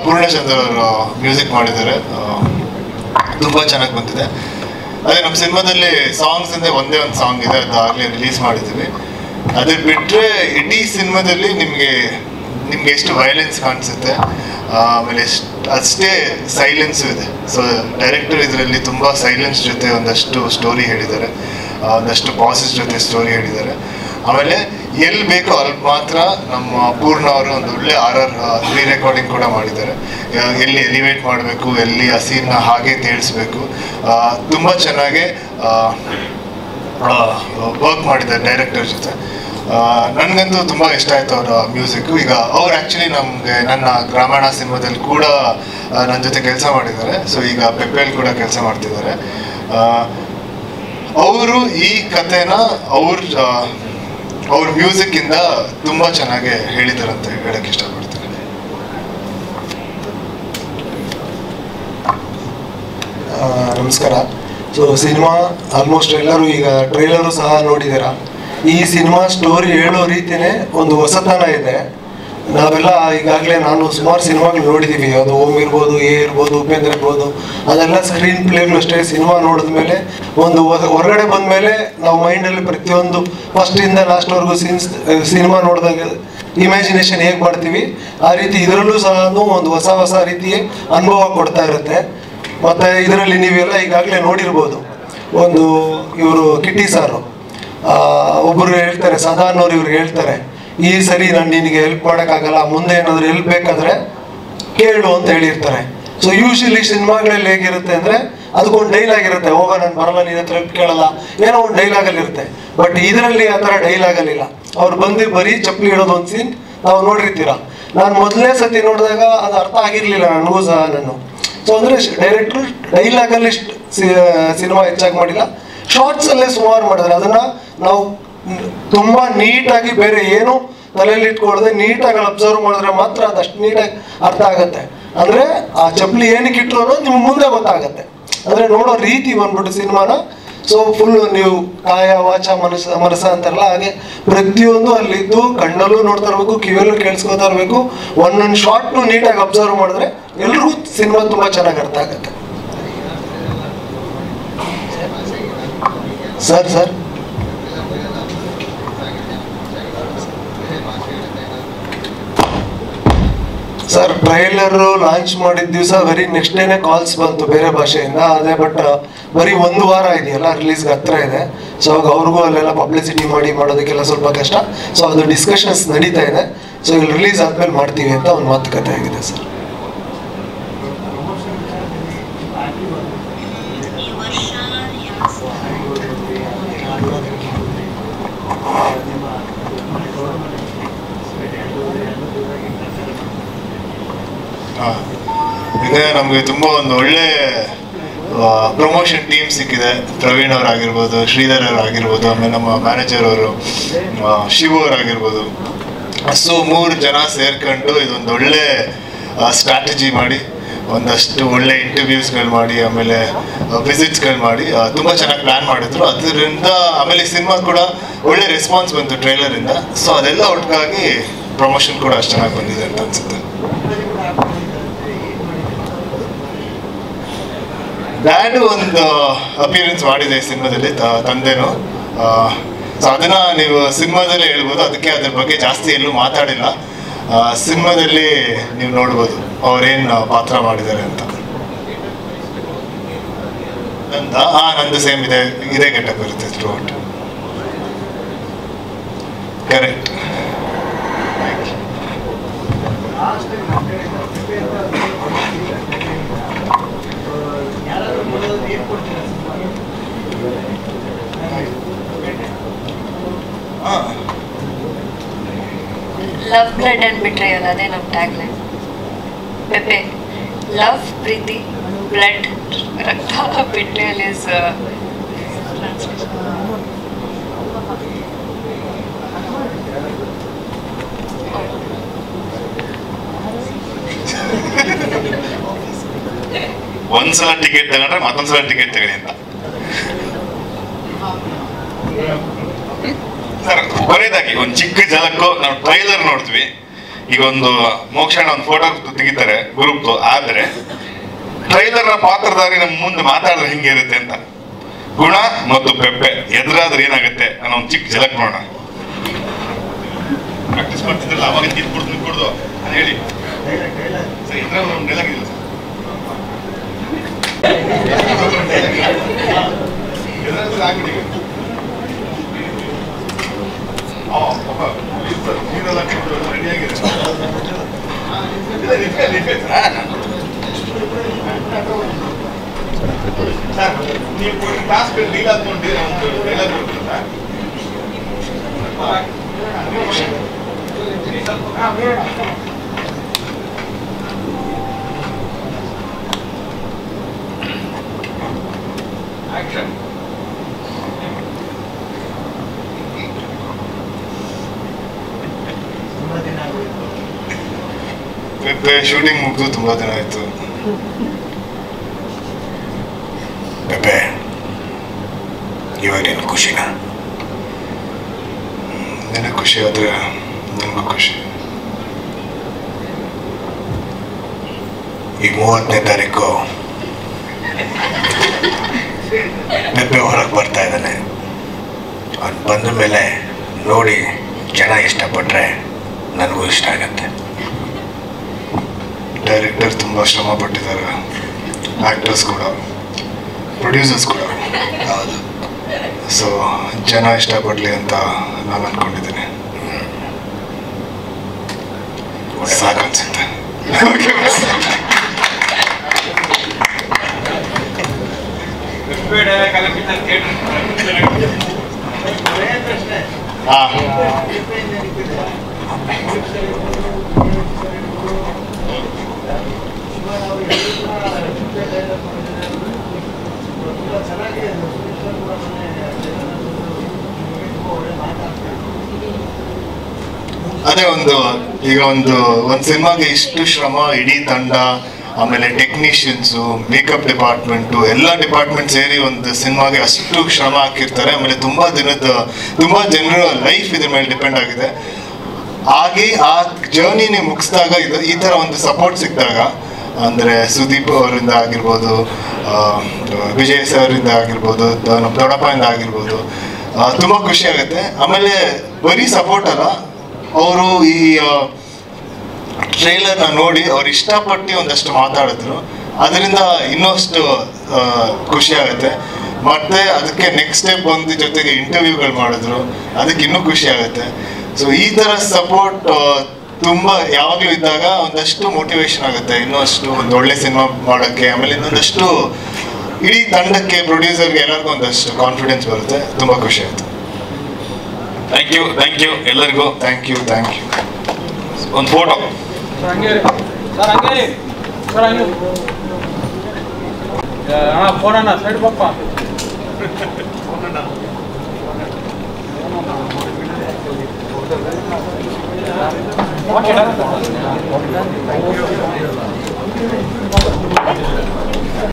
ಪೂರ್ಣಚಂದ್ರ ಅವರು ಮ್ಯೂಸಿಕ್ ಮಾಡಿದ್ದಾರೆ, ತುಂಬ ಚೆನ್ನಾಗಿ ಬಂದಿದೆ. ಅದೇ ನಮ್ಮ ಸಿನಿಮಾದಲ್ಲಿ ಸಾಂಗ್ಸ್ ಅಂದರೆ ಒಂದೇ ಒಂದು ಸಾಂಗ್ ಇದೆ, ಅದು ಆಗಲೇ ರಿಲೀಸ್ ಮಾಡಿದ್ದೀವಿ. ಅದು ಬಿಟ್ಟರೆ ಇಡೀ ಸಿನಿಮಾದಲ್ಲಿ ನಿಮಗೆ ಎಷ್ಟು ವೈಲೆನ್ಸ್ ಕಾಣಿಸುತ್ತೆ, ಆಮೇಲೆ ಅಷ್ಟೇ ಸೈಲೆನ್ಸು ಇದೆ. ಸೊ ಡೈರೆಕ್ಟರ್ ಇದರಲ್ಲಿ ತುಂಬ ಸೈಲೆನ್ಸ್ ಜೊತೆ ಒಂದಷ್ಟು ಸ್ಟೋರಿ ಹೇಳಿದ್ದಾರೆ, ಒಂದಷ್ಟು ಬಾಸಸ್ ಜೊತೆ ಸ್ಟೋರಿ ಹೇಳಿದ್ದಾರೆ. ಆಮೇಲೆ ಎಲ್ಲಿ ಬೇಕೋ ಅಲ್ಲಿ ಮಾತ್ರ ನಮ್ಮ ಪೂರ್ಣ ಅವರು ಒಂದು ಒಳ್ಳೆ ರೀ ರೆಕಾರ್ಡಿಂಗ್ ಕೂಡ ಮಾಡಿದ್ದಾರೆ. ಎಲ್ಲಿ ಎಲಿವೇಟ್ ಮಾಡಬೇಕು, ಎಲ್ಲಿ ಆ ಸೀನ್ನ ಹಾಗೆ ತೇಳಿಸ್ಬೇಕು, ತುಂಬ ಚೆನ್ನಾಗಿ ವರ್ಕ್ ಮಾಡಿದ್ದಾರೆ ಡೈರೆಕ್ಟರ್ ಜೊತೆ. ನನಗಂತೂ ತುಂಬ ಇಷ್ಟ ಆಯಿತು ಅವರ ಮ್ಯೂಸಿಕ್ಕು. ಈಗ ಅವ್ರು ಆ್ಯಕ್ಚುಲಿ ನಮಗೆ ನನ್ನ ಗ್ರಾಮಾಯಣ ಸಿನಿಮಾದಲ್ಲಿ ಕೂಡ ನನ್ನ ಜೊತೆ ಕೆಲಸ ಮಾಡಿದ್ದಾರೆ. ಸೊ ಈಗ ಪೆಪ್ಪೆಯಲ್ಲಿ ಕೂಡ ಕೆಲಸ ಮಾಡ್ತಿದ್ದಾರೆ. ಅವರು ಈ ಕಥೆನ ಅವ್ರ ಮ್ಯೂಸಿಕ್ಕಿಂದ ತುಂಬ ಚೆನ್ನಾಗಿ ಹೇಳಿದ್ದಾರೆ ಅಂತ ಹೇಳಕ್ಕೆ ಇಷ್ಟಪಡ್ತೀನಿ. ನಮಸ್ಕಾರ. ಸೊ ಸಿನಿಮಾ ಆಲ್ಮೋಸ್ಟ್ ಎಲ್ಲರೂ ಈಗ ಟ್ರೈಲರು ಸಹ ನೋಡಿದ್ದೀರಾ. ಈ ಸಿನಿಮಾ ಸ್ಟೋರಿ ಹೇಳೋ ರೀತಿಯೇ ಒಂದು ಹೊಸತನ ಇದೆ. ನಾವೆಲ್ಲ ಈಗಾಗಲೇ ನಾನು ಸುಮಾರು ಸಿನಿಮಾಗಳು ನೋಡಿದ್ದೀವಿ. ಅದು ಓಮ್ ಇರ್ಬೋದು, ಎ ಇರ್ಬೋದು, ಉಪೇಂದ್ರ ಇರ್ಬೋದು, ಅದೆಲ್ಲ ಸ್ಕ್ರೀನ್ ಪ್ಲೇಗಳು ಅಷ್ಟೇ. ಸಿನಿಮಾ ನೋಡಿದ್ಮೇಲೆ ಒಂದು ಹೊರಗಡೆ ಬಂದಮೇಲೆ ನಾವು ಮೈಂಡಲ್ಲಿ ಪ್ರತಿಯೊಂದು ಫಸ್ಟಿಂದ ಲಾಸ್ಟ್ವರೆಗೂ ಸಿನಿಮಾ ನೋಡಿದಾಗ ಇಮ್ಯಾಜಿನೇಷನ್ ಹೇಗೆ ಮಾಡ್ತೀವಿ ಆ ರೀತಿ ಇದರಲ್ಲೂ ಸಹ ಒಂದು ಹೊಸ ಹೊಸ ರೀತಿಯ ಅನುಭವ ಕೊಡ್ತಾ ಇರುತ್ತೆ. ಮತ್ತು ಇದರಲ್ಲಿ ನೀವೆಲ್ಲ ಈಗಾಗಲೇ ನೋಡಿರ್ಬೋದು, ಒಂದು ಇವರು ಕಿಟ್ಟಿ ಸಾರು ಒಬ್ಬರು ಹೇಳ್ತಾರೆ, ಸಾಧಾರಣ ಅವ್ರು ಇವ್ರಿಗೆ ಹೇಳ್ತಾರೆ, ಈ ಸರಿ ನಾನು ನಿನಗೆ ಹೆಲ್ಪ್ ಮಾಡೋಕ್ಕಾಗಲ್ಲ, ಮುಂದೆ ಏನಾದರೂ ಹೆಲ್ಪ್ ಬೇಕಾದರೆ ಕೇಳು ಅಂತ ಹೇಳಿರ್ತಾರೆ. ಸೊ ಯೂಶಲಿ ಸಿನಿಮಾಗಳಲ್ಲಿ ಹೇಗಿರುತ್ತೆ ಅಂದರೆ ಅದಕ್ಕೊಂದು ಡೈಲಾಗ್ ಇರುತ್ತೆ, ಹೋಗ ನಾನು ಬರಲ್ಲ, ನಿನ್ನ ಹತ್ರ ಹೆಲ್ಪ್ ಕೇಳಲ್ಲ, ಏನೋ ಒಂದು ಡೈಲಾಗಲ್ಲಿ ಇರುತ್ತೆ. ಬಟ್ ಇದರಲ್ಲಿ ಆ ಥರ ಡೈಲಾಗಲ್ಲಿಲ್ಲ. ಅವ್ರು ಬಂದು ಬರೀ ಚಪ್ಪಲಿ ಇಡೋದು ಒಂದು ಸೀನ್ ನಾವು ನೋಡಿರ್ತೀರ. ನಾನು ಮೊದಲನೇ ಸತಿ ನೋಡಿದಾಗ ಅದು ಅರ್ಥ ಆಗಿರಲಿಲ್ಲ ನನಗೂ ಸಹ. ಸೊ ಅಂದರೆ ಡೈರೆಕ್ಟ್ರು ಡೈಲಾಗಲ್ಲಿ ಸಿನಿಮಾ ಹೆಚ್ಚಾಗಿ ಮಾಡಿಲ್ಲ, ಶಾರ್ಟ್ಸಲ್ಲೇ ಸುಮಾರು ಮಾಡಿದ್ರೆ ಅದನ್ನು ನಾವು ತುಂಬ ನೀಟಾಗಿ ಬೇರೆ ಏನು ತಲೆಯಲ್ಲಿ ಇಟ್ಕೊಳ್ಳದೆ ನೀಟಾಗಿ ಅಬ್ಸರ್ವ್ ಮಾಡಿದ್ರೆ ಮಾತ್ರ ಅದಷ್ಟು ನೀಟಾಗಿ ಅರ್ಥ ಆಗುತ್ತೆ. ಅಂದರೆ ಆ ಚಪ್ಪಲಿ ಏನಕ್ಕೆ ಇಟ್ಟರು ಅನ್ನೋದು ನಿಮ್ಗೆ ಮುಂದೆ ಗೊತ್ತಾಗುತ್ತೆ. ಅಂದರೆ ನೋಡೋ ರೀತಿ ಬಂದ್ಬಿಟ್ಟು ಸಿನಿಮಾನ ಸೊ ಫುಲ್ಲು ನೀವು ಕಾಯ ವಾಚ ಮನಸ ಅಂತಾರಲ್ಲ, ಹಾಗೆ ಪ್ರತಿಯೊಂದು ಅಲ್ಲಿದ್ದು ಕಣ್ಣಲ್ಲೂ ನೋಡ್ತಾ ಇರಬೇಕು, ಕಿವಿಯಲ್ಲೂ ಕೇಳಿಸ್ಕೊತಾ ಇರಬೇಕು. ಒಂದೊಂದು ಶಾರ್ಟ್ನು ನೀಟಾಗಿ ಅಬ್ಸರ್ವ್ ಮಾಡಿದ್ರೆ ಎಲ್ರಿಗೂ ಸಿನಿಮಾ ತುಂಬ ಚೆನ್ನಾಗಿ ಅರ್ಥ ಆಗುತ್ತೆ. ಸರ್ ಸರ್ ಟ್ರೈಲರು ಲಾಂಚ್ ಮಾಡಿದ ದಿವಸ ಬರೀ ನೆಕ್ಸ್ಟ್ ಡೇನೇ ಕಾಲ್ಸ್ ಬಂತು ಬೇರೆ ಭಾಷೆಯಿಂದ. ಅದೇ ಬಟ್ ಬರೀ ಒಂದು ವಾರ ಇದೆಯಲ್ಲ, ರಿಲೀಸ್ಗೆ ಹತ್ರ ಇದೆ. ಸೊ ಅವಾಗ ಅವ್ರಿಗೂ ಅಲ್ಲೆಲ್ಲ ಪಬ್ಲಿಸಿಟಿ ಮಾಡೋದಕ್ಕೆಲ್ಲ ಸ್ವಲ್ಪ ಕಷ್ಟ. ಸೊ ಅದು ಡಿಸ್ಕಷನ್ಸ್ ನಡೀತಾ ಇದೆ. ಸೊ ಇಲ್ಲಿ ರಿಲೀಸ್ ಆದ್ಮೇಲೆ ಮಾಡ್ತೀವಿ ಅಂತ ಒಂದು ಮಾತುಕತೆ ಆಗಿದೆ ಸರ್. ಇದೆ ನಮಗೆ ತುಂಬ ಒಂದು ಒಳ್ಳೆ ಪ್ರಮೋಷನ್ ಟೀಮ್ ಸಿಕ್ಕಿದೆ. ಪ್ರವೀಣ್ ಅವರಾಗಿರ್ಬೋದು, ಶ್ರೀಧರ್ ಅವರಾಗಿರ್ಬೋದು, ಆಮೇಲೆ ನಮ್ಮ ಮ್ಯಾನೇಜರ್ ಅವರು ಶಿವು ಅವರಾಗಿರ್ಬೋದು. ಸೊ 3 ಜನ ಸೇರ್ಕೊಂಡು ಇದೊಂದು ಒಳ್ಳೆ ಸ್ಟ್ರಾಟಜಿ ಮಾಡಿ ಒಂದಷ್ಟು ಒಳ್ಳೆ ಇಂಟರ್ವ್ಯೂಸ್ಗಳು ಮಾಡಿ ಆಮೇಲೆ ವಿಸಿಟ್ಸ್ಗಳು ಮಾಡಿ ತುಂಬ ಚೆನ್ನಾಗಿ ಪ್ಲ್ಯಾನ್ ಮಾಡಿದ್ರು. ಅದರಿಂದ ಆಮೇಲೆ ಸಿನಿಮಾ ಕೂಡ ಒಳ್ಳೆ ರೆಸ್ಪಾನ್ಸ್ ಬಂತು ಟ್ರೈಲರಿಂದ. ಸೊ ಅದೆಲ್ಲ ಒಟ್ಟಾಗಿ ಪ್ರಮೋಷನ್ ಕೂಡ ಅಷ್ಟು ಚೆನ್ನಾಗಿ ಬಂದಿದೆ ಅಂತ ಅನ್ಸುತ್ತೆ. ಡ್ಯಾಡು ಒಂದು ಅಪಿಯರೆನ್ಸ್ ಮಾಡಿದೆ ಸಿನಿಮಾದಲ್ಲಿ, ತಂದೆನೂ. ಸೊ ಅದನ್ನು ನೀವು ಸಿನಿಮಾದಲ್ಲೇ ಹೇಳ್ಬೋದು, ಅದಕ್ಕೆ ಅದ್ರ ಬಗ್ಗೆ ಜಾಸ್ತಿ ಎಲ್ಲೂ ಮಾತಾಡಿಲ್ಲ. ಸಿನಿಮಾದಲ್ಲಿ ನೀವು ನೋಡ್ಬೋದು ಅವ್ರೇನು ಪಾತ್ರ ಮಾಡಿದ್ದಾರೆ ಅಂತ. ನಂದು ಸೇಮ್ ಇದೇ ಗೆಟಪ್ ಇರುತ್ತೆ through out. Correct. Love, blood and betrayal, ಅದೇ ನಮ್ಮ ಟ್ಯಾಗ್ ಲೈನ್. ಪೆಪ್ಪೆ, ಲವ್, ಪ್ರೀತಿ, ಬ್ಲಡ್, ರಕ್ತ, ಬಿಟ್ರೇಯಲ್ ಇಸ್ ಒಂದ್ಸಲ ಟಿಕೆಟ್ ತಗೊಂಡ್ರೆ ಮತ್ತೊಂದ್ಸಲ ಟಿಕೆಟ್ ತಗೊಳ್ಳಿ ಅಂತ. ಸರ್ ಕೊನೆಯದಾಗಿ ಒಂದು ಚಿಕ್ಕ ಝಲಕ್ಕು ನಾವು ಟ್ರೈಲರ್ ನೋಡ್ತೀವಿ. ಈಗ ಒಂದು ಮೋಕ್ಷಣ ಒಂದು ಫೋಟೋ ತೆಗಿತಾರೆ ಗ್ರೂಪ್, ಆದ್ರೆ ಟ್ರೈಲರ್ನ ಪಾತ್ರಧಾರಿ ನಮ್ಮ ಮುಂದೆ ಮಾತಾಡಿದ್ರೆ ಹಿಂಗೆ ಇರುತ್ತೆ ಅಂತ. ಗುಣ ಮತ್ತು ಪೆಪ್ಪೆ ಎದುರಾದ್ರೆ ಏನಾಗುತ್ತೆ ಅನ್ನೋ ಒಂದು ಚಿಕ್ಕ ಝಲಕ್ ನೋಡೋಣ. ಪ್ರಾಕ್ಟೀಸ್ ಮಾಡ್ತಿದ್ರಲ್ಲ ಅವಾಗ ನಿಂತ್ಕೊಡ್ದು ಅದು ಹೇಳಿ ಸರ್. ಇದ್ರಲ್ಲಿ ಒಂದು ಡೈಲಾಗ್ ಇಲ್ಲ ಸರ್, ಆಗ್ಬಿಡಿ. ನೀರೆಲ್ಲ ರೆಡಿಯಾಗಿದೆ. ನೀವು ಟಾಸ್ಕ್ ಡೀಲ್ ಹಾಕೊಂಡು ಒಂದು ಡೈಲಾಗ್ ಬರ್ತದೆ. ಆಕ್ಷನ್. ಪೆಪ್ಪೆ ಶೂಟಿಂಗ್ ಮುಗಿದು ತುಂಬ ದಿನ ಆಯಿತು. ಪೆಪ್ಪೆ ಇವಾಗ ನೀನು ಖುಷಿನಾ? ನಿನಗೆ ಖುಷಿ ಆದರೆ ನನಗೂ ಖುಷಿ. ಈಗ 30ನೇ ತಾರೀಕು ಪೆಪ್ಪೆ ಹೊರಗೆ ಬರ್ತಾ ಇದ್ದಾನೆ. ಅವ್ನು ಬಂದ ಮೇಲೆ ನೋಡಿ ಜನ ಇಷ್ಟಪಟ್ಟರೆ ನನಗೂ ಇಷ್ಟ ಆಗತ್ತೆ. ಡೈರೆಕ್ಟರ್ ತುಂಬ ಶ್ರಮ ಪಟ್ಟಿದ್ದಾರೆ, ಆ್ಯಕ್ಟರ್ಸ್ ಕೂಡ, ಪ್ರೊಡ್ಯೂಸರ್ಸ್ ಕೂಡ. ಹೌದು. ಸೊ ಜನ ಇಷ್ಟಪಡಲಿ ಅಂತ ನಾನು ಅಂದ್ಕೊಂಡಿದ್ದೀನಿ. ಸಾಕನ್ಸುತ್ತೆ. ಅದೇ ಈಗ ಒಂದು ಸಿನಿಮಾಗೆ ಇಷ್ಟು ಶ್ರಮ, ಇಡೀ ತಂಡ, ಆಮೇಲೆ ಟೆಕ್ನಿಷಿಯನ್ಸು, ಮೇಕಪ್ ಡಿಪಾರ್ಟ್ಮೆಂಟು, ಎಲ್ಲ ಡಿಪಾರ್ಟ್ಮೆಂಟ್ ಸೇರಿ ಒಂದು ಸಿನಿಮಾಗೆ ಅಷ್ಟು ಶ್ರಮ ಹಾಕಿರ್ತಾರೆ. ಆಮೇಲೆ ತುಂಬ ಜನರ ಲೈಫ್ ಇದ್ರ ಮೇಲೆ ಡಿಪೆಂಡ್ ಆಗಿದೆ. ಹಾಗೆ ಆ ಜರ್ನಿನೇ ಮುಗಿಸಿದಾಗ ಈ ಥರ ಒಂದು ಸಪೋರ್ಟ್ ಸಿಕ್ಕಿದಾಗ, ಅಂದರೆ ಸುದೀಪ್ ಅವರಿಂದ ಆಗಿರ್ಬೋದು, ವಿಜಯ್ ಸರಿಂದ ಆಗಿರ್ಬೋದು, ನಮ್ಮ ದೊಡ್ಡಪ್ಪಯಿಂದ ಆಗಿರ್ಬೋದು, ತುಂಬ ಖುಷಿ ಆಗುತ್ತೆ. ಆಮೇಲೆ ಬರೀ ಸಪೋರ್ಟ್ ಅಲ್ಲ, ಅವರು ಈ ಟ್ರೈಲರ್ನ ನೋಡಿ ಅವ್ರು ಇಷ್ಟಪಟ್ಟು ಒಂದಷ್ಟು ಮಾತಾಡಿದ್ರು. ಅದರಿಂದ ಇನ್ನಷ್ಟು ಖುಷಿ ಆಗುತ್ತೆ. ಮತ್ತೆ ಅದಕ್ಕೆ ನೆಕ್ಸ್ಟ್ ಸ್ಟೆಪ್ ಬಂದು ಜೊತೆಗೆ ಇಂಟರ್ವ್ಯೂಗಳು ಮಾಡಿದ್ರು, ಅದಕ್ಕೆ ಇನ್ನೂ ಖುಷಿ ಆಗುತ್ತೆ. ಸೊ ಈ ಥರ ಸಪೋರ್ಟ್ ತುಂಬ ಯಾವಾಗಲೂ ಇದ್ದಾಗ ಒಂದಷ್ಟು ಮೋಟಿವೇಶನ್ ಆಗುತ್ತೆ, ಇನ್ನಷ್ಟು ಒಂದು ಒಳ್ಳೆ ಸಿನಿಮಾ ಮಾಡೋಕ್ಕೆ. ಆಮೇಲೆ ಇನ್ನೊಂದಷ್ಟು ಇಡೀ ತಂಡಕ್ಕೆ, ಪ್ರೊಡ್ಯೂಸರ್ಗೆ ಎಲ್ಲರಿಗೂ ಒಂದಷ್ಟು ಕಾನ್ಫಿಡೆನ್ಸ್ ಬರುತ್ತೆ. ತುಂಬ ಖುಷಿ ಆಯಿತು. ಥ್ಯಾಂಕ್ ಯು ಎಲ್ಲರಿಗೂ. Thank you. ಒಂದು ಫೋಟೋ ಫೋನ್ ಸೈಡ್ ಪಪ್ಪ ಓಕೆ